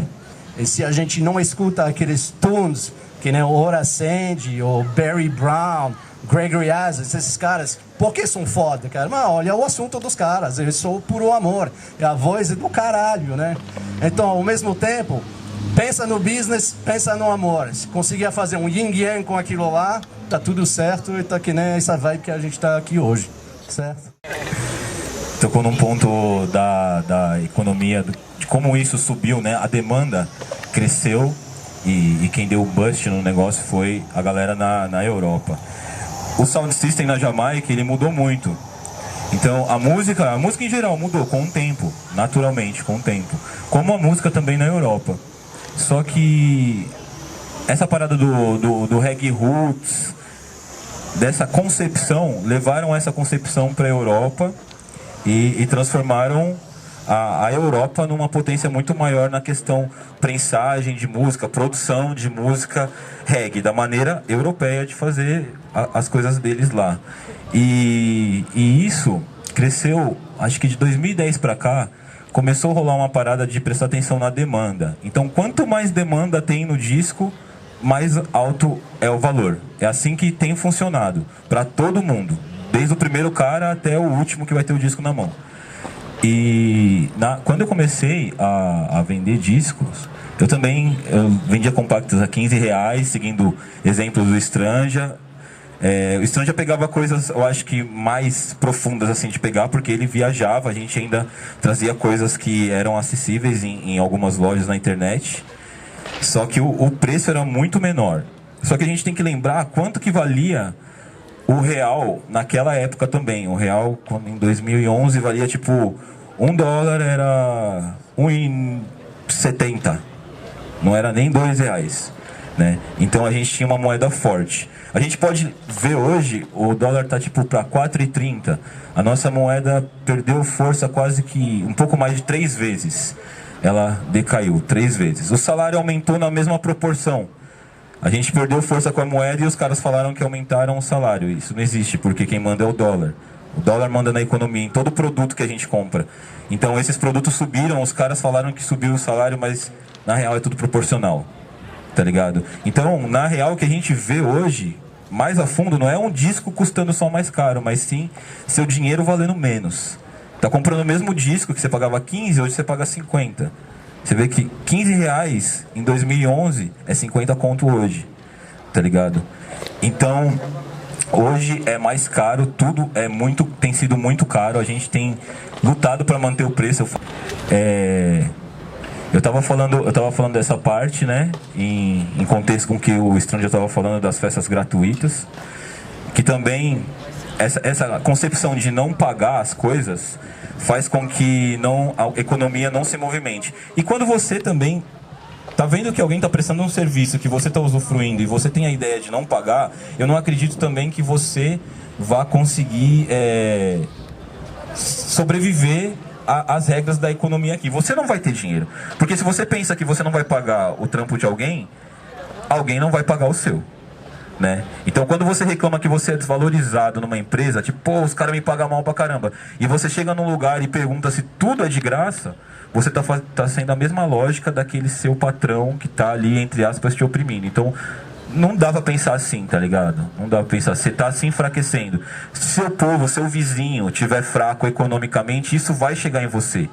E se a gente não escuta aqueles tunes, que nem o Ora Sandy, ou Barry Brown, Gregory Isaacs, esses caras, por que são foda, cara? Mas olha o assunto dos caras, eles são puro amor. E a voz é do caralho, né? Então, ao mesmo tempo, pensa no business, pensa no amor. Se conseguir fazer um yin-yang com aquilo lá, tá tudo certo e tá que nem essa vibe que a gente tá aqui hoje, certo? Tocou num ponto da economia, de como isso subiu, né? A demanda cresceu e quem deu o bust no negócio foi a galera na Europa. O sound system na Jamaica, ele mudou muito. Então a música em geral mudou com o tempo, naturalmente, com o tempo. Como a música também na Europa. Só que essa parada do reggae roots, dessa concepção, levaram essa concepção para a Europa e transformaram a Europa numa potência muito maior na questão prensagem de música, produção de música reggae, da maneira europeia de fazer as coisas deles lá. E isso cresceu, acho que de 2010 para cá, começou a rolar uma parada de prestar atenção na demanda. Então, quanto mais demanda tem no disco, mais alto é o valor. É assim que tem funcionado para todo mundo, desde o primeiro cara até o último que vai ter o disco na mão. Quando eu comecei a vender discos, eu vendia compactos a R$15, seguindo exemplos do Stranja. O Stranja pegava coisas, eu acho que mais profundas assim de pegar, porque ele viajava, a gente ainda trazia coisas que eram acessíveis em algumas lojas na internet. Só que o preço era muito menor. Só que a gente tem que lembrar quanto que valia o real naquela época também. O real, em 2011, valia tipo $1 era R$1,70. Não era nem R$2, né? Então a gente tinha uma moeda forte. A gente pode ver hoje, o dólar tá tipo para 4,30. A nossa moeda perdeu força quase que um pouco mais de 3 vezes. Ela decaiu 3 vezes. O salário aumentou na mesma proporção. A gente perdeu força com a moeda e os caras falaram que aumentaram o salário. Isso não existe, porque quem manda é o dólar. O dólar manda na economia, em todo produto que a gente compra. Então esses produtos subiram, os caras falaram que subiu o salário, mas na real é tudo proporcional. Tá ligado? Então, na real, o que a gente vê hoje, mais a fundo, não é um disco custando só mais caro, mas sim seu dinheiro valendo menos. Tá comprando o mesmo disco que você pagava 15, hoje você paga 50. Você vê que R$15 em 2011 é 50 conto hoje, tá ligado? Então, hoje é mais caro, tudo tem sido muito caro. A gente tem lutado para manter o preço. Eu tava falando dessa parte, né? Em contexto com que o Stranja estava falando das festas gratuitas, que também essa concepção de não pagar as coisas faz com que a economia não se movimente. E quando você também tá vendo que alguém está prestando um serviço que você está usufruindo e você tem a ideia de não pagar, eu não acredito também que você vá conseguir sobreviver às regras da economia aqui. Você não vai ter dinheiro. Porque se você pensa que você não vai pagar o trampo de alguém, alguém não vai pagar o seu. Né? Então quando você reclama que você é desvalorizado numa empresa, tipo, pô, os caras me pagam mal pra caramba, e você chega num lugar e pergunta se tudo é de graça, você tá sendo a mesma lógica daquele seu patrão que tá ali, entre aspas, te oprimindo. Então não dá pra pensar assim, tá ligado? Não dá pra pensar, você tá se enfraquecendo. Se seu povo, seu vizinho tiver fraco economicamente, isso vai chegar em você.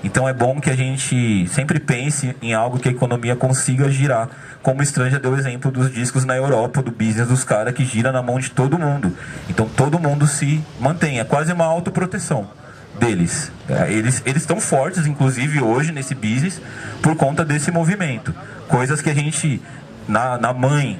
Então é bom que a gente sempre pense em algo que a economia consiga girar. Como o Stranja deu o exemplo dos discos na Europa, do business dos caras que gira na mão de todo mundo. Então todo mundo se mantém. É quase uma autoproteção deles. Eles estão fortes, inclusive hoje, nesse business, por conta desse movimento. Coisas que a gente, na mãe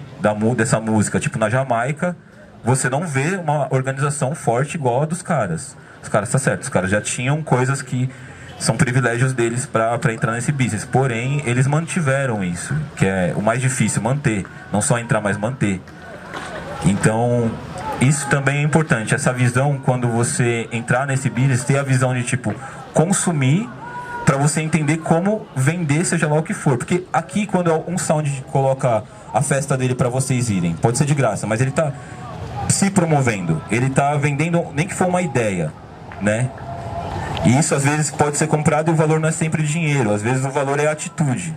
dessa música, tipo na Jamaica, você não vê uma organização forte igual a dos caras. Os caras, tá certo, os caras já tinham coisas que são privilégios deles para entrar nesse business. Porém, eles mantiveram isso, que é o mais difícil, manter. Não só entrar, mas manter. Então, isso também é importante. Essa visão, quando você entrar nesse business, ter a visão de, tipo, consumir para você entender como vender, seja lá o que for. Porque aqui, quando um sound coloca a festa dele para vocês irem, pode ser de graça, mas ele tá se promovendo. Ele tá vendendo, nem que for uma ideia, né? E isso às vezes pode ser comprado e o valor não é sempre dinheiro. Às vezes o valor é a atitude.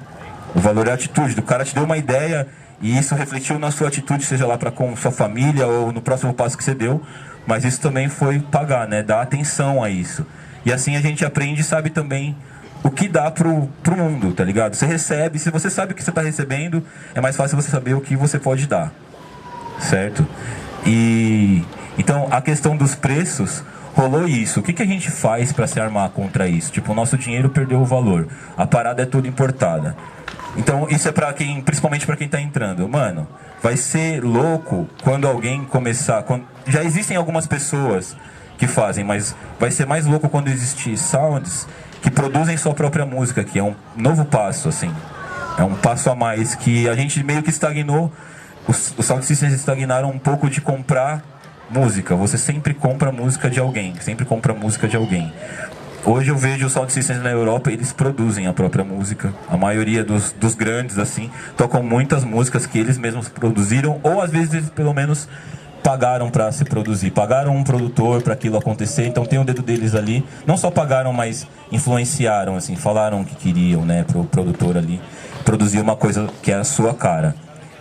O valor é a atitude. O cara te deu uma ideia e isso refletiu na sua atitude, seja lá para com sua família ou no próximo passo que você deu. Mas isso também foi pagar, né? Dar atenção a isso. E assim a gente aprende e sabe também o que dá pro mundo, tá ligado? Você recebe, se você sabe o que você tá recebendo, é mais fácil você saber o que você pode dar. Certo? E então a questão dos preços, rolou isso. O que a gente faz para se armar contra isso? Tipo, o nosso dinheiro perdeu o valor. A parada é toda importada. Então, isso é para quem, principalmente para quem tá entrando. Mano, vai ser louco quando alguém começar... Já existem algumas pessoas que fazem, mas vai ser mais louco quando existir sounds que produzem sua própria música, que é um novo passo, assim. É um passo a mais que a gente meio que estagnou. Os sound systems estagnaram um pouco de comprar música. Você sempre compra música de alguém, sempre compra música de alguém. Hoje eu vejo os sound systems na Europa, eles produzem a própria música. A maioria dos grandes, assim, tocam muitas músicas que eles mesmos produziram, ou às vezes eles pelo menos pagaram para se produzir, pagaram um produtor para aquilo acontecer, então tem o dedo deles ali. Não só pagaram, mas influenciaram, assim, falaram que queriam, né, pro produtor ali produzir uma coisa que é a sua cara.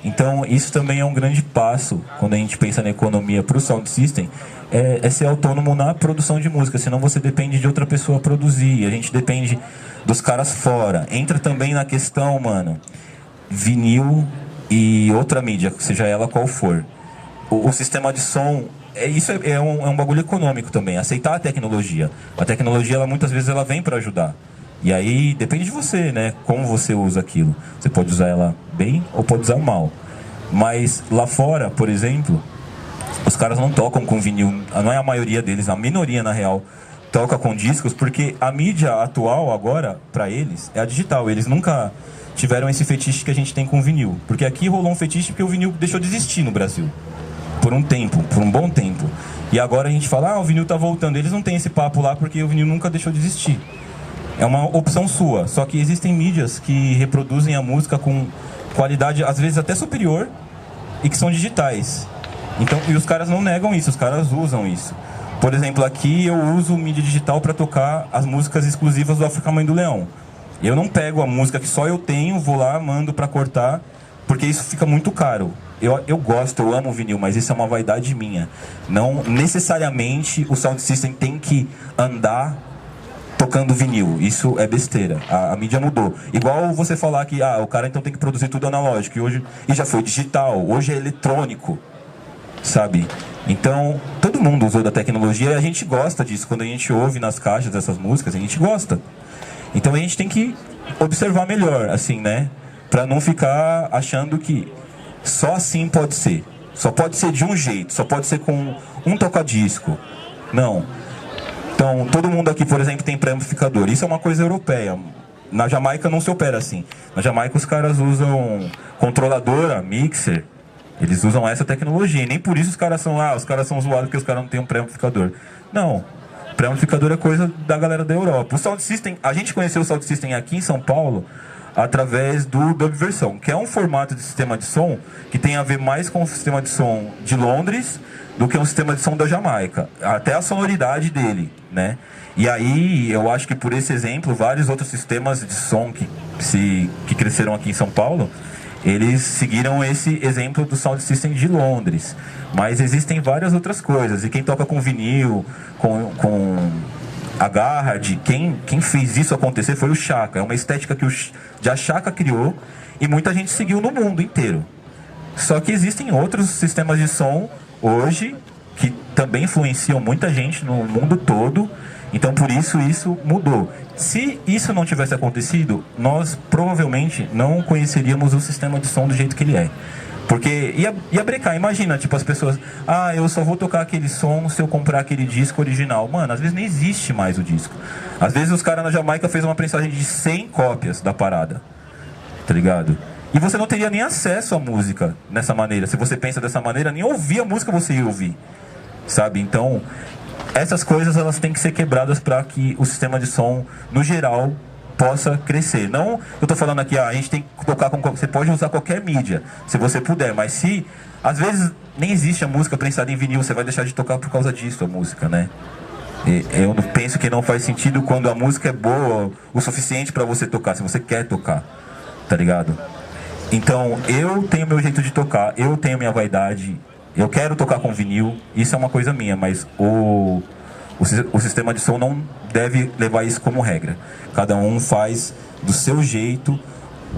Então, isso também é um grande passo, quando a gente pensa na economia para o Sound System, é ser autônomo na produção de música, senão você depende de outra pessoa produzir, a gente depende dos caras fora. Entra também na questão, mano, vinil e outra mídia, seja ela qual for. O sistema de som, isso é um bagulho econômico também, aceitar a tecnologia. A tecnologia, ela, muitas vezes, ela vem para ajudar. E aí depende de você, né? Como você usa aquilo. Você pode usar ela bem ou pode usar mal. Mas lá fora, por exemplo, os caras não tocam com vinil. Não é a maioria deles, a minoria, na real, toca com discos, porque a mídia atual agora, pra eles, é a digital. Eles nunca tiveram esse fetiche que a gente tem com vinil. Porque aqui rolou um fetiche porque o vinil deixou de existir no Brasil. Por um tempo, por um bom tempo. E agora a gente fala, o vinil tá voltando. Eles não têm esse papo lá porque o vinil nunca deixou de existir. É uma opção sua, só que existem mídias que reproduzem a música com qualidade, às vezes até superior, e que são digitais. Então, e os caras não negam isso, os caras usam isso. Por exemplo, aqui eu uso mídia digital para tocar as músicas exclusivas do África Mãe do Leão. Eu não pego a música que só eu tenho, vou lá, mando para cortar, porque isso fica muito caro. Eu gosto, eu amo vinil, mas isso é uma vaidade minha. Não necessariamente o Sound System tem que andar tocando vinil, isso é besteira. A mídia mudou. Igual você falar que o cara então tem que produzir tudo analógico, e já foi digital, hoje é eletrônico, sabe? Então, todo mundo usou da tecnologia e a gente gosta disso. Quando a gente ouve nas caixas essas músicas, a gente gosta. Então a gente tem que observar melhor, assim, né? Pra não ficar achando que só assim pode ser. Só pode ser de um jeito, só pode ser com um toca-disco. Não. Então, todo mundo aqui, por exemplo, tem pré-amplificador. Isso é uma coisa europeia. Na Jamaica não se opera assim. Na Jamaica os caras usam controladora, mixer. Eles usam essa tecnologia. E nem por isso os caras são zoados porque os caras não têm um pré-amplificador. Não. Pré-amplificador é coisa da galera da Europa. O Sound System, a gente conheceu o Sound System aqui em São Paulo através do Dubversão, que é um formato de sistema de som que tem a ver mais com o sistema de som de Londres do que um sistema de som da Jamaica, até a sonoridade dele, né? E aí, eu acho que por esse exemplo, vários outros sistemas de som que cresceram aqui em São Paulo, eles seguiram esse exemplo do Sound System de Londres. Mas existem várias outras coisas, e quem toca com vinil, com a Garrard, quem fez isso acontecer foi o Chaka. É uma estética que o Chaka criou e muita gente seguiu no mundo inteiro. Só que existem outros sistemas de som hoje que também influenciam muita gente no mundo todo. Então por isso mudou. Se isso não tivesse acontecido, nós provavelmente não conheceríamos o sistema de som do jeito que ele é. Porque ia brecar, imagina, tipo, as pessoas, eu só vou tocar aquele som se eu comprar aquele disco original. Mano, às vezes nem existe mais o disco. Às vezes os caras na Jamaica fez uma prensagem de 100 cópias da parada, tá ligado? E você não teria nem acesso à música dessa maneira. Se você pensa dessa maneira, nem ouvir a música você ia ouvir, sabe? Então, essas coisas elas têm que ser quebradas para que o sistema de som, no geral, possa crescer. Não, eu tô falando aqui, a gente tem que tocar com... Você pode usar qualquer mídia, se você puder, mas se... Às vezes nem existe a música prensada em vinil, você vai deixar de tocar por causa disso, a música, né? Eu penso que não faz sentido quando a música é boa o suficiente para você tocar, se você quer tocar, tá ligado? Então, eu tenho meu jeito de tocar, eu tenho minha vaidade, eu quero tocar com vinil, isso é uma coisa minha, mas o sistema de som não deve levar isso como regra. Cada um faz do seu jeito.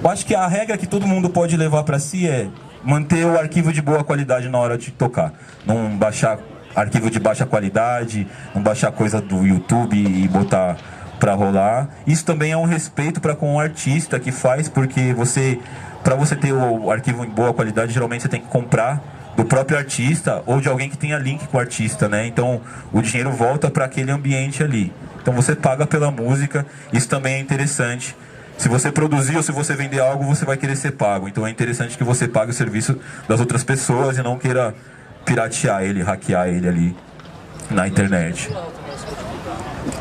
Eu acho que a regra que todo mundo pode levar para si é manter o arquivo de boa qualidade na hora de tocar. Não baixar arquivo de baixa qualidade, não baixar coisa do YouTube e botar para rolar. Isso também é um respeito para com o artista que faz, porque para você ter o arquivo em boa qualidade, geralmente você tem que comprar do próprio artista ou de alguém que tenha link com o artista, né? Então o dinheiro volta para aquele ambiente ali. Então você paga pela música, isso também é interessante. Se você produzir ou se você vender algo, você vai querer ser pago. Então é interessante que você pague o serviço das outras pessoas e não queira piratear ele, hackear ele ali na internet.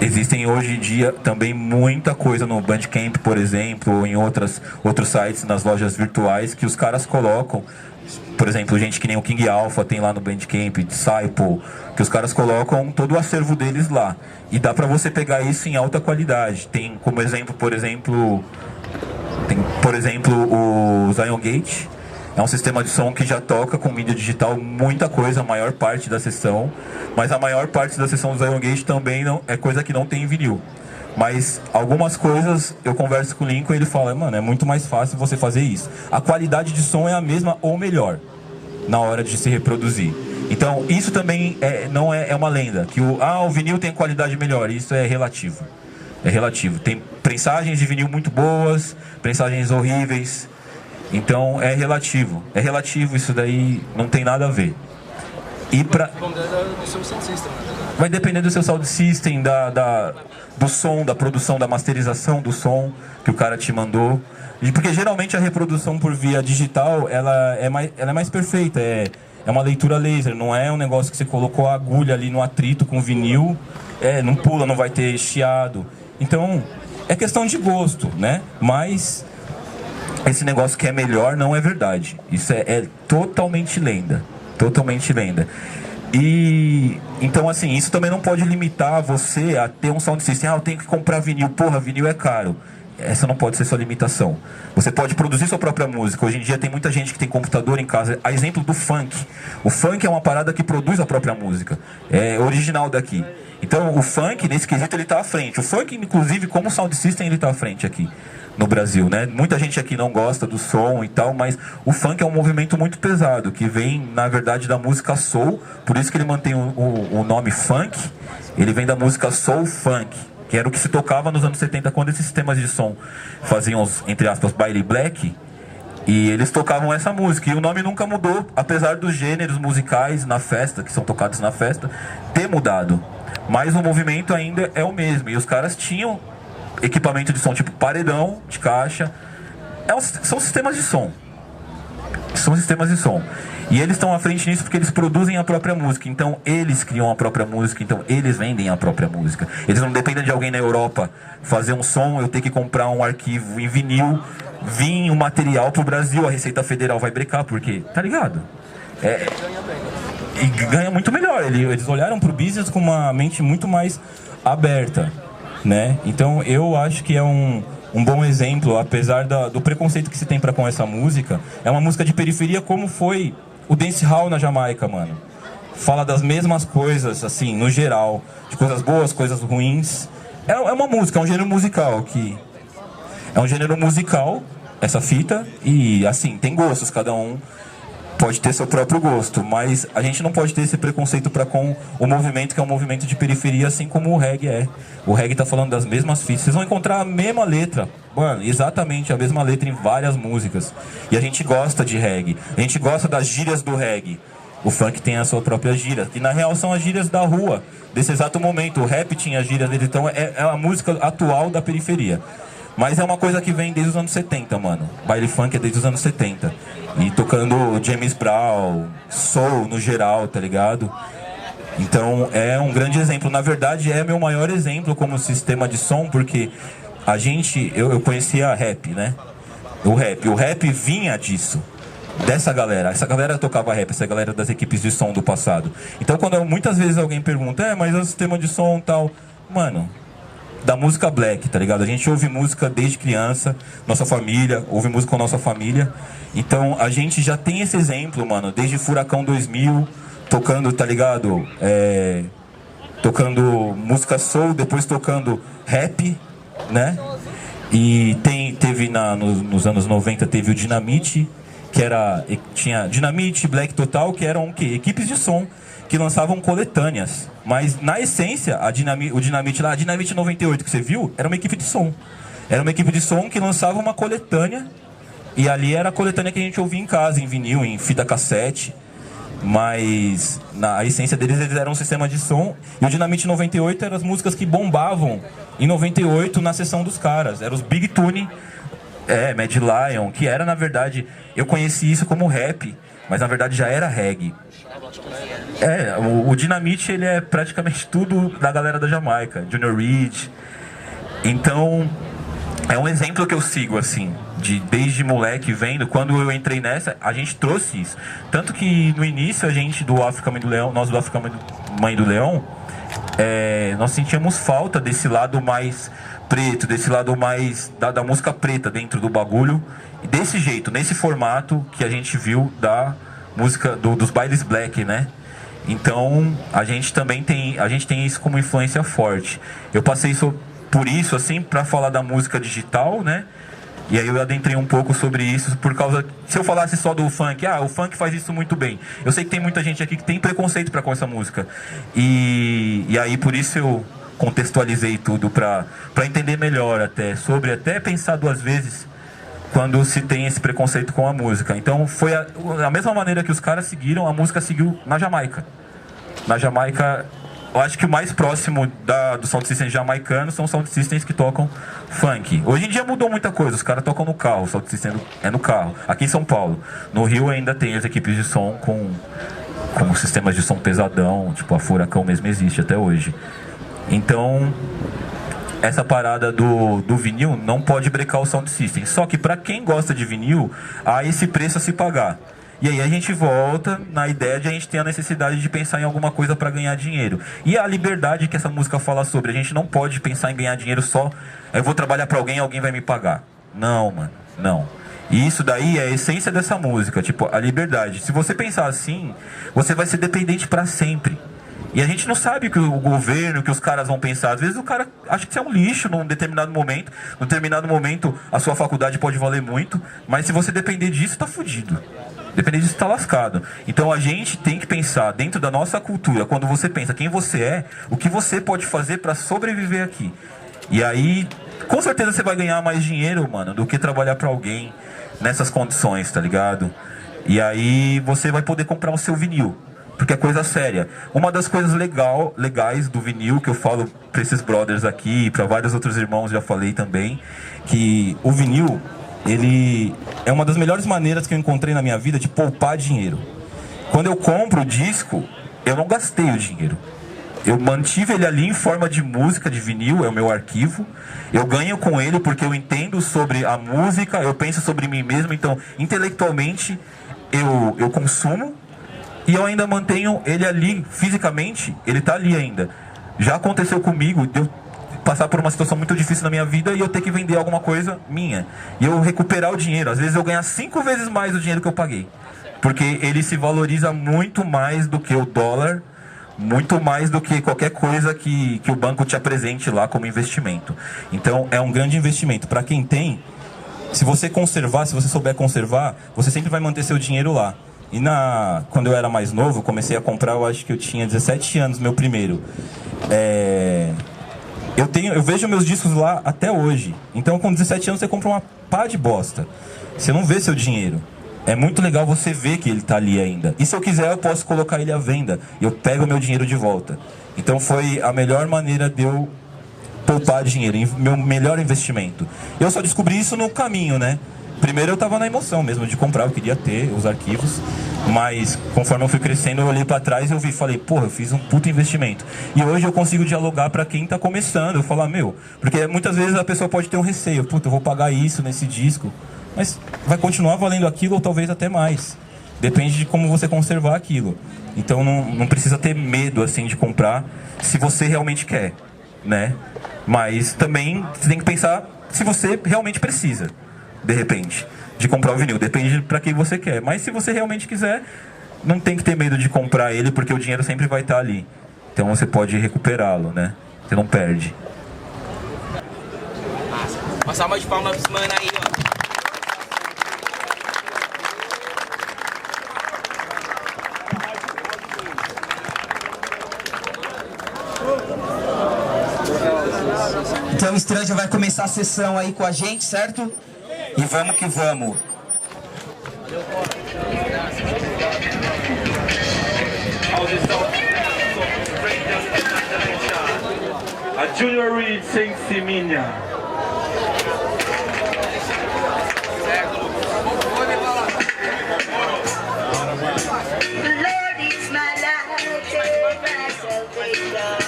Existem hoje em dia também muita coisa no Bandcamp, por exemplo, ou em outros sites, nas lojas virtuais, que os caras colocam. Por exemplo, gente que nem o King Alpha tem lá no Bandcamp, Disciple, que os caras colocam todo o acervo deles lá. E dá pra você pegar isso em alta qualidade. Tem como exemplo, por exemplo, o Zion Gate. É um sistema de som que já toca com mídia digital muita coisa, a maior parte da sessão. Mas a maior parte da sessão do Zion Gate também não, é coisa que não tem em vinil. Mas algumas coisas eu converso com o Lincoln e ele fala, mano, é muito mais fácil você fazer isso. A qualidade de som é a mesma ou melhor na hora de se reproduzir. Então isso também não é uma lenda, que o vinil tem qualidade melhor, isso é relativo. É relativo. Tem prensagens de vinil muito boas, prensagens horríveis. Então é relativo. É relativo, isso daí não tem nada a ver. E pra... Vai depender do seu sound system, do som, da produção, da masterização do som que o cara te mandou. Porque geralmente a reprodução por via digital ela é mais perfeita. É uma leitura laser, não é um negócio que você colocou a agulha ali no atrito com vinil. Não pula, não vai ter chiado. Então é questão de gosto, né? Mas esse negócio que é melhor não é verdade. Isso é totalmente lenda. Totalmente lenda. E então assim, isso também não pode limitar você a ter um sound system. Eu tenho que comprar vinil. Porra, vinil é caro. Essa não pode ser sua limitação. Você pode produzir sua própria música. Hoje em dia tem muita gente que tem computador em casa. A exemplo do funk. O funk é uma parada que produz a própria música. É original daqui. Então o funk, nesse quesito, ele está à frente. O funk, inclusive, como sound system, ele está à frente aqui no Brasil, né? Muita gente aqui não gosta do som e tal, mas o funk é um movimento muito pesado, que vem, na verdade, da música soul. Por isso que ele mantém o nome funk. Ele vem da música soul funk, que era o que se tocava nos anos 70, quando esses sistemas de som faziam os, entre aspas, baile black, e eles tocavam essa música, e o nome nunca mudou, apesar dos gêneros musicais na festa, que são tocados na festa, ter mudado. Mas o movimento ainda é o mesmo, e os caras tinham equipamento de som, tipo paredão de caixa, são sistemas de som. São sistemas de som. E eles estão à frente nisso porque eles produzem a própria música. Então eles criam a própria música. Então eles vendem a própria música. Eles não dependem de alguém na Europa fazer um som, eu ter que comprar um arquivo em vinil, vir um material pro Brasil, a Receita Federal vai brecar, porque, tá ligado? E ganha muito melhor. Eles olharam pro business com uma mente muito mais aberta, né? Então eu acho que é um bom exemplo, apesar do preconceito que se tem pra com essa música. É uma música de periferia, como foi o dancehall na Jamaica, mano. Fala das mesmas coisas, assim, no geral, de coisas boas, coisas ruins. É uma música, é um gênero musical que... É um gênero musical, essa fita, e assim, tem gostos, cada um pode ter seu próprio gosto, mas a gente não pode ter esse preconceito para com o movimento, que é um movimento de periferia, assim como o reggae é. O reggae tá falando das mesmas fitas. Vocês vão encontrar a mesma letra, mano, exatamente a mesma letra em várias músicas. E a gente gosta de reggae, a gente gosta das gírias do reggae. O funk tem a sua própria gíria, que na real são as gírias da rua, desse exato momento. O rap tinha as gírias dele, então é a música atual da periferia. Mas é uma coisa que vem desde os anos 70, mano. Baile funk é desde os anos 70. E tocando James Brown, soul no geral, tá ligado? Então é um grande exemplo. Na verdade é meu maior exemplo como sistema de som, porque eu conhecia rap, né? O rap vinha disso. Dessa galera, essa galera tocava rap, essa galera das equipes de som do passado. Então quando muitas vezes alguém pergunta, mas é o sistema de som e tal, mano, da música black, tá ligado? A gente ouve música desde criança, nossa família, ouve música com a nossa família. Então a gente já tem esse exemplo, mano, desde Furacão 2000, tocando, tá ligado? Tocando música soul, depois tocando rap, né? E teve nos anos 90 teve o Dinamite, tinha Dinamite, Black Total, que eram o quê? Equipes de som que lançavam coletâneas. Mas na essência, o Dinamite lá, a Dinamite 98 que você viu, era uma equipe de som. Era uma equipe de som que lançava uma coletânea, e ali era a coletânea que a gente ouvia em casa, em vinil, em fita cassete. Mas na essência deles, eles eram um sistema de som. E o Dinamite 98 eram as músicas que bombavam em 98 na sessão dos caras. Eram os Big Tune, Mad Lion, que era, na verdade, eu conheci isso como rap, mas na verdade já era reggae. O Dinamite, ele é praticamente tudo da galera da Jamaica, Junior Reid. Então é um exemplo que eu sigo, assim, desde moleque vendo. Quando eu entrei nessa, a gente trouxe isso. Tanto que no início a gente do África Mãe do Leão, nós do África Mãe do Leão, nós sentíamos falta desse lado mais preto, desse lado mais da música preta dentro do bagulho, desse jeito, nesse formato que a gente viu da música dos bailes black, né? Então a gente também tem isso como influência forte. Eu passei por isso assim para falar da música digital, né? E aí eu adentrei um pouco sobre isso por causa... Se eu falasse só do funk, o funk faz isso muito bem. Eu sei que tem muita gente aqui que tem preconceito com essa música. E aí por isso eu contextualizei tudo para entender melhor até pensar duas vezes quando se tem esse preconceito com a música. Então foi a mesma maneira que os caras seguiram, a música seguiu na Jamaica. Na Jamaica... Eu acho que o mais próximo do sound system jamaicano são sound systems que tocam funk. Hoje em dia mudou muita coisa, os caras tocam no carro, o sound system é no carro. Aqui em São Paulo. No Rio ainda tem as equipes de som com sistemas de som pesadão, tipo a Furacão mesmo existe até hoje. Então, essa parada do vinil não pode brecar o sound system. Só que para quem gosta de vinil, há esse preço a se pagar. E aí a gente volta na ideia de a gente ter a necessidade de pensar em alguma coisa para ganhar dinheiro. E a liberdade que essa música fala sobre. A gente não pode pensar em ganhar dinheiro só... Eu vou trabalhar para alguém vai me pagar. Não, mano, não. E isso daí é a essência dessa música, tipo, a liberdade. Se você pensar assim, você vai ser dependente para sempre. E a gente não sabe que o governo, que os caras vão pensar. Às vezes o cara acha que você é um lixo num determinado momento. Num determinado momento a sua faculdade pode valer muito. Mas se você depender disso, tá fudido. Depender disso, tá lascado. Então a gente tem que pensar dentro da nossa cultura. Quando você pensa quem você é, o que você pode fazer para sobreviver aqui. E aí, com certeza você vai ganhar mais dinheiro, mano, do que trabalhar para alguém nessas condições, tá ligado? E aí você vai poder comprar o seu vinil. Porque é coisa séria. Uma das coisas legais do vinil, que eu falo pra esses brothers aqui, e pra vários outros irmãos, já falei também, que o vinil, ele é uma das melhores maneiras que eu encontrei na minha vida de poupar dinheiro. Quando eu compro o disco, eu não gastei o dinheiro. Eu mantive ele ali em forma de música, de vinil, é o meu arquivo. Eu ganho com ele porque eu entendo sobre a música, eu penso sobre mim mesmo, então intelectualmente eu consumo. E eu ainda mantenho ele ali, fisicamente, ele tá ali ainda. Já aconteceu comigo de eu passar por uma situação muito difícil na minha vida e eu ter que vender alguma coisa minha. E eu recuperar o dinheiro. Às vezes eu ganhar 5 vezes mais do dinheiro que eu paguei. Porque ele se valoriza muito mais do que o dólar, muito mais do que qualquer coisa que o banco te apresente lá como investimento. Então é um grande investimento. Para quem tem, se você conservar, se você souber conservar, você sempre vai manter seu dinheiro lá. E quando eu era mais novo, comecei a comprar, eu acho que eu tinha 17 anos, meu primeiro. Eu vejo meus discos lá até hoje. Então com 17 anos você compra uma pá de bosta. Você não vê seu dinheiro. É muito legal você ver que ele tá ali ainda. E se eu quiser, eu posso colocar ele à venda. E eu pego o meu dinheiro de volta. Então foi a melhor maneira de eu poupar dinheiro, meu melhor investimento. Eu só descobri isso no caminho, né? Primeiro eu tava na emoção mesmo de comprar, eu queria ter os arquivos, mas conforme eu fui crescendo, eu olhei pra trás e falei, porra, eu fiz um puto investimento. E hoje eu consigo dialogar pra quem tá começando, eu falar, porque muitas vezes a pessoa pode ter um receio, puta, eu vou pagar isso nesse disco, mas vai continuar valendo aquilo ou talvez até mais. Depende de como você conservar aquilo. Então não precisa ter medo assim de comprar se você realmente quer, né? Mas também você tem que pensar se você realmente precisa. De repente, de comprar o vinil, depende para quem você quer. Mas se você realmente quiser, não tem que ter medo de comprar ele, porque o dinheiro sempre vai estar ali. Então você pode recuperá-lo, né? Você não perde. Uma salva de palmas pra esse mano aí, ó. Então o Estranho já vai começar a sessão aí com a gente, certo? E vamos que vamos. A Junior Reed sem Siminha. Lord is my life, my salvation.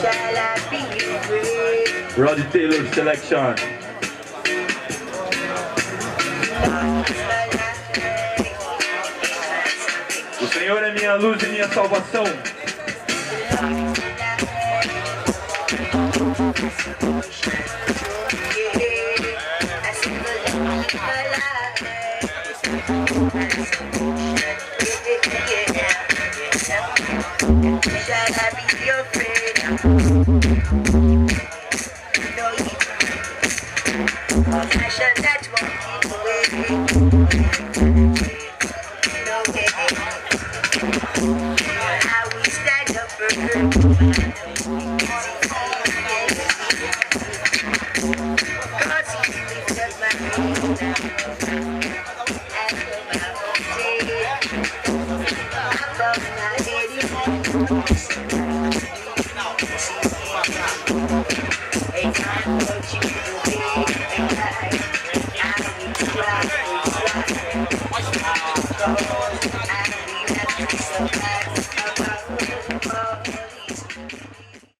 Shall I be Roddy Taylor selection. my life? Você Senhor é minha luz e minha salvação. I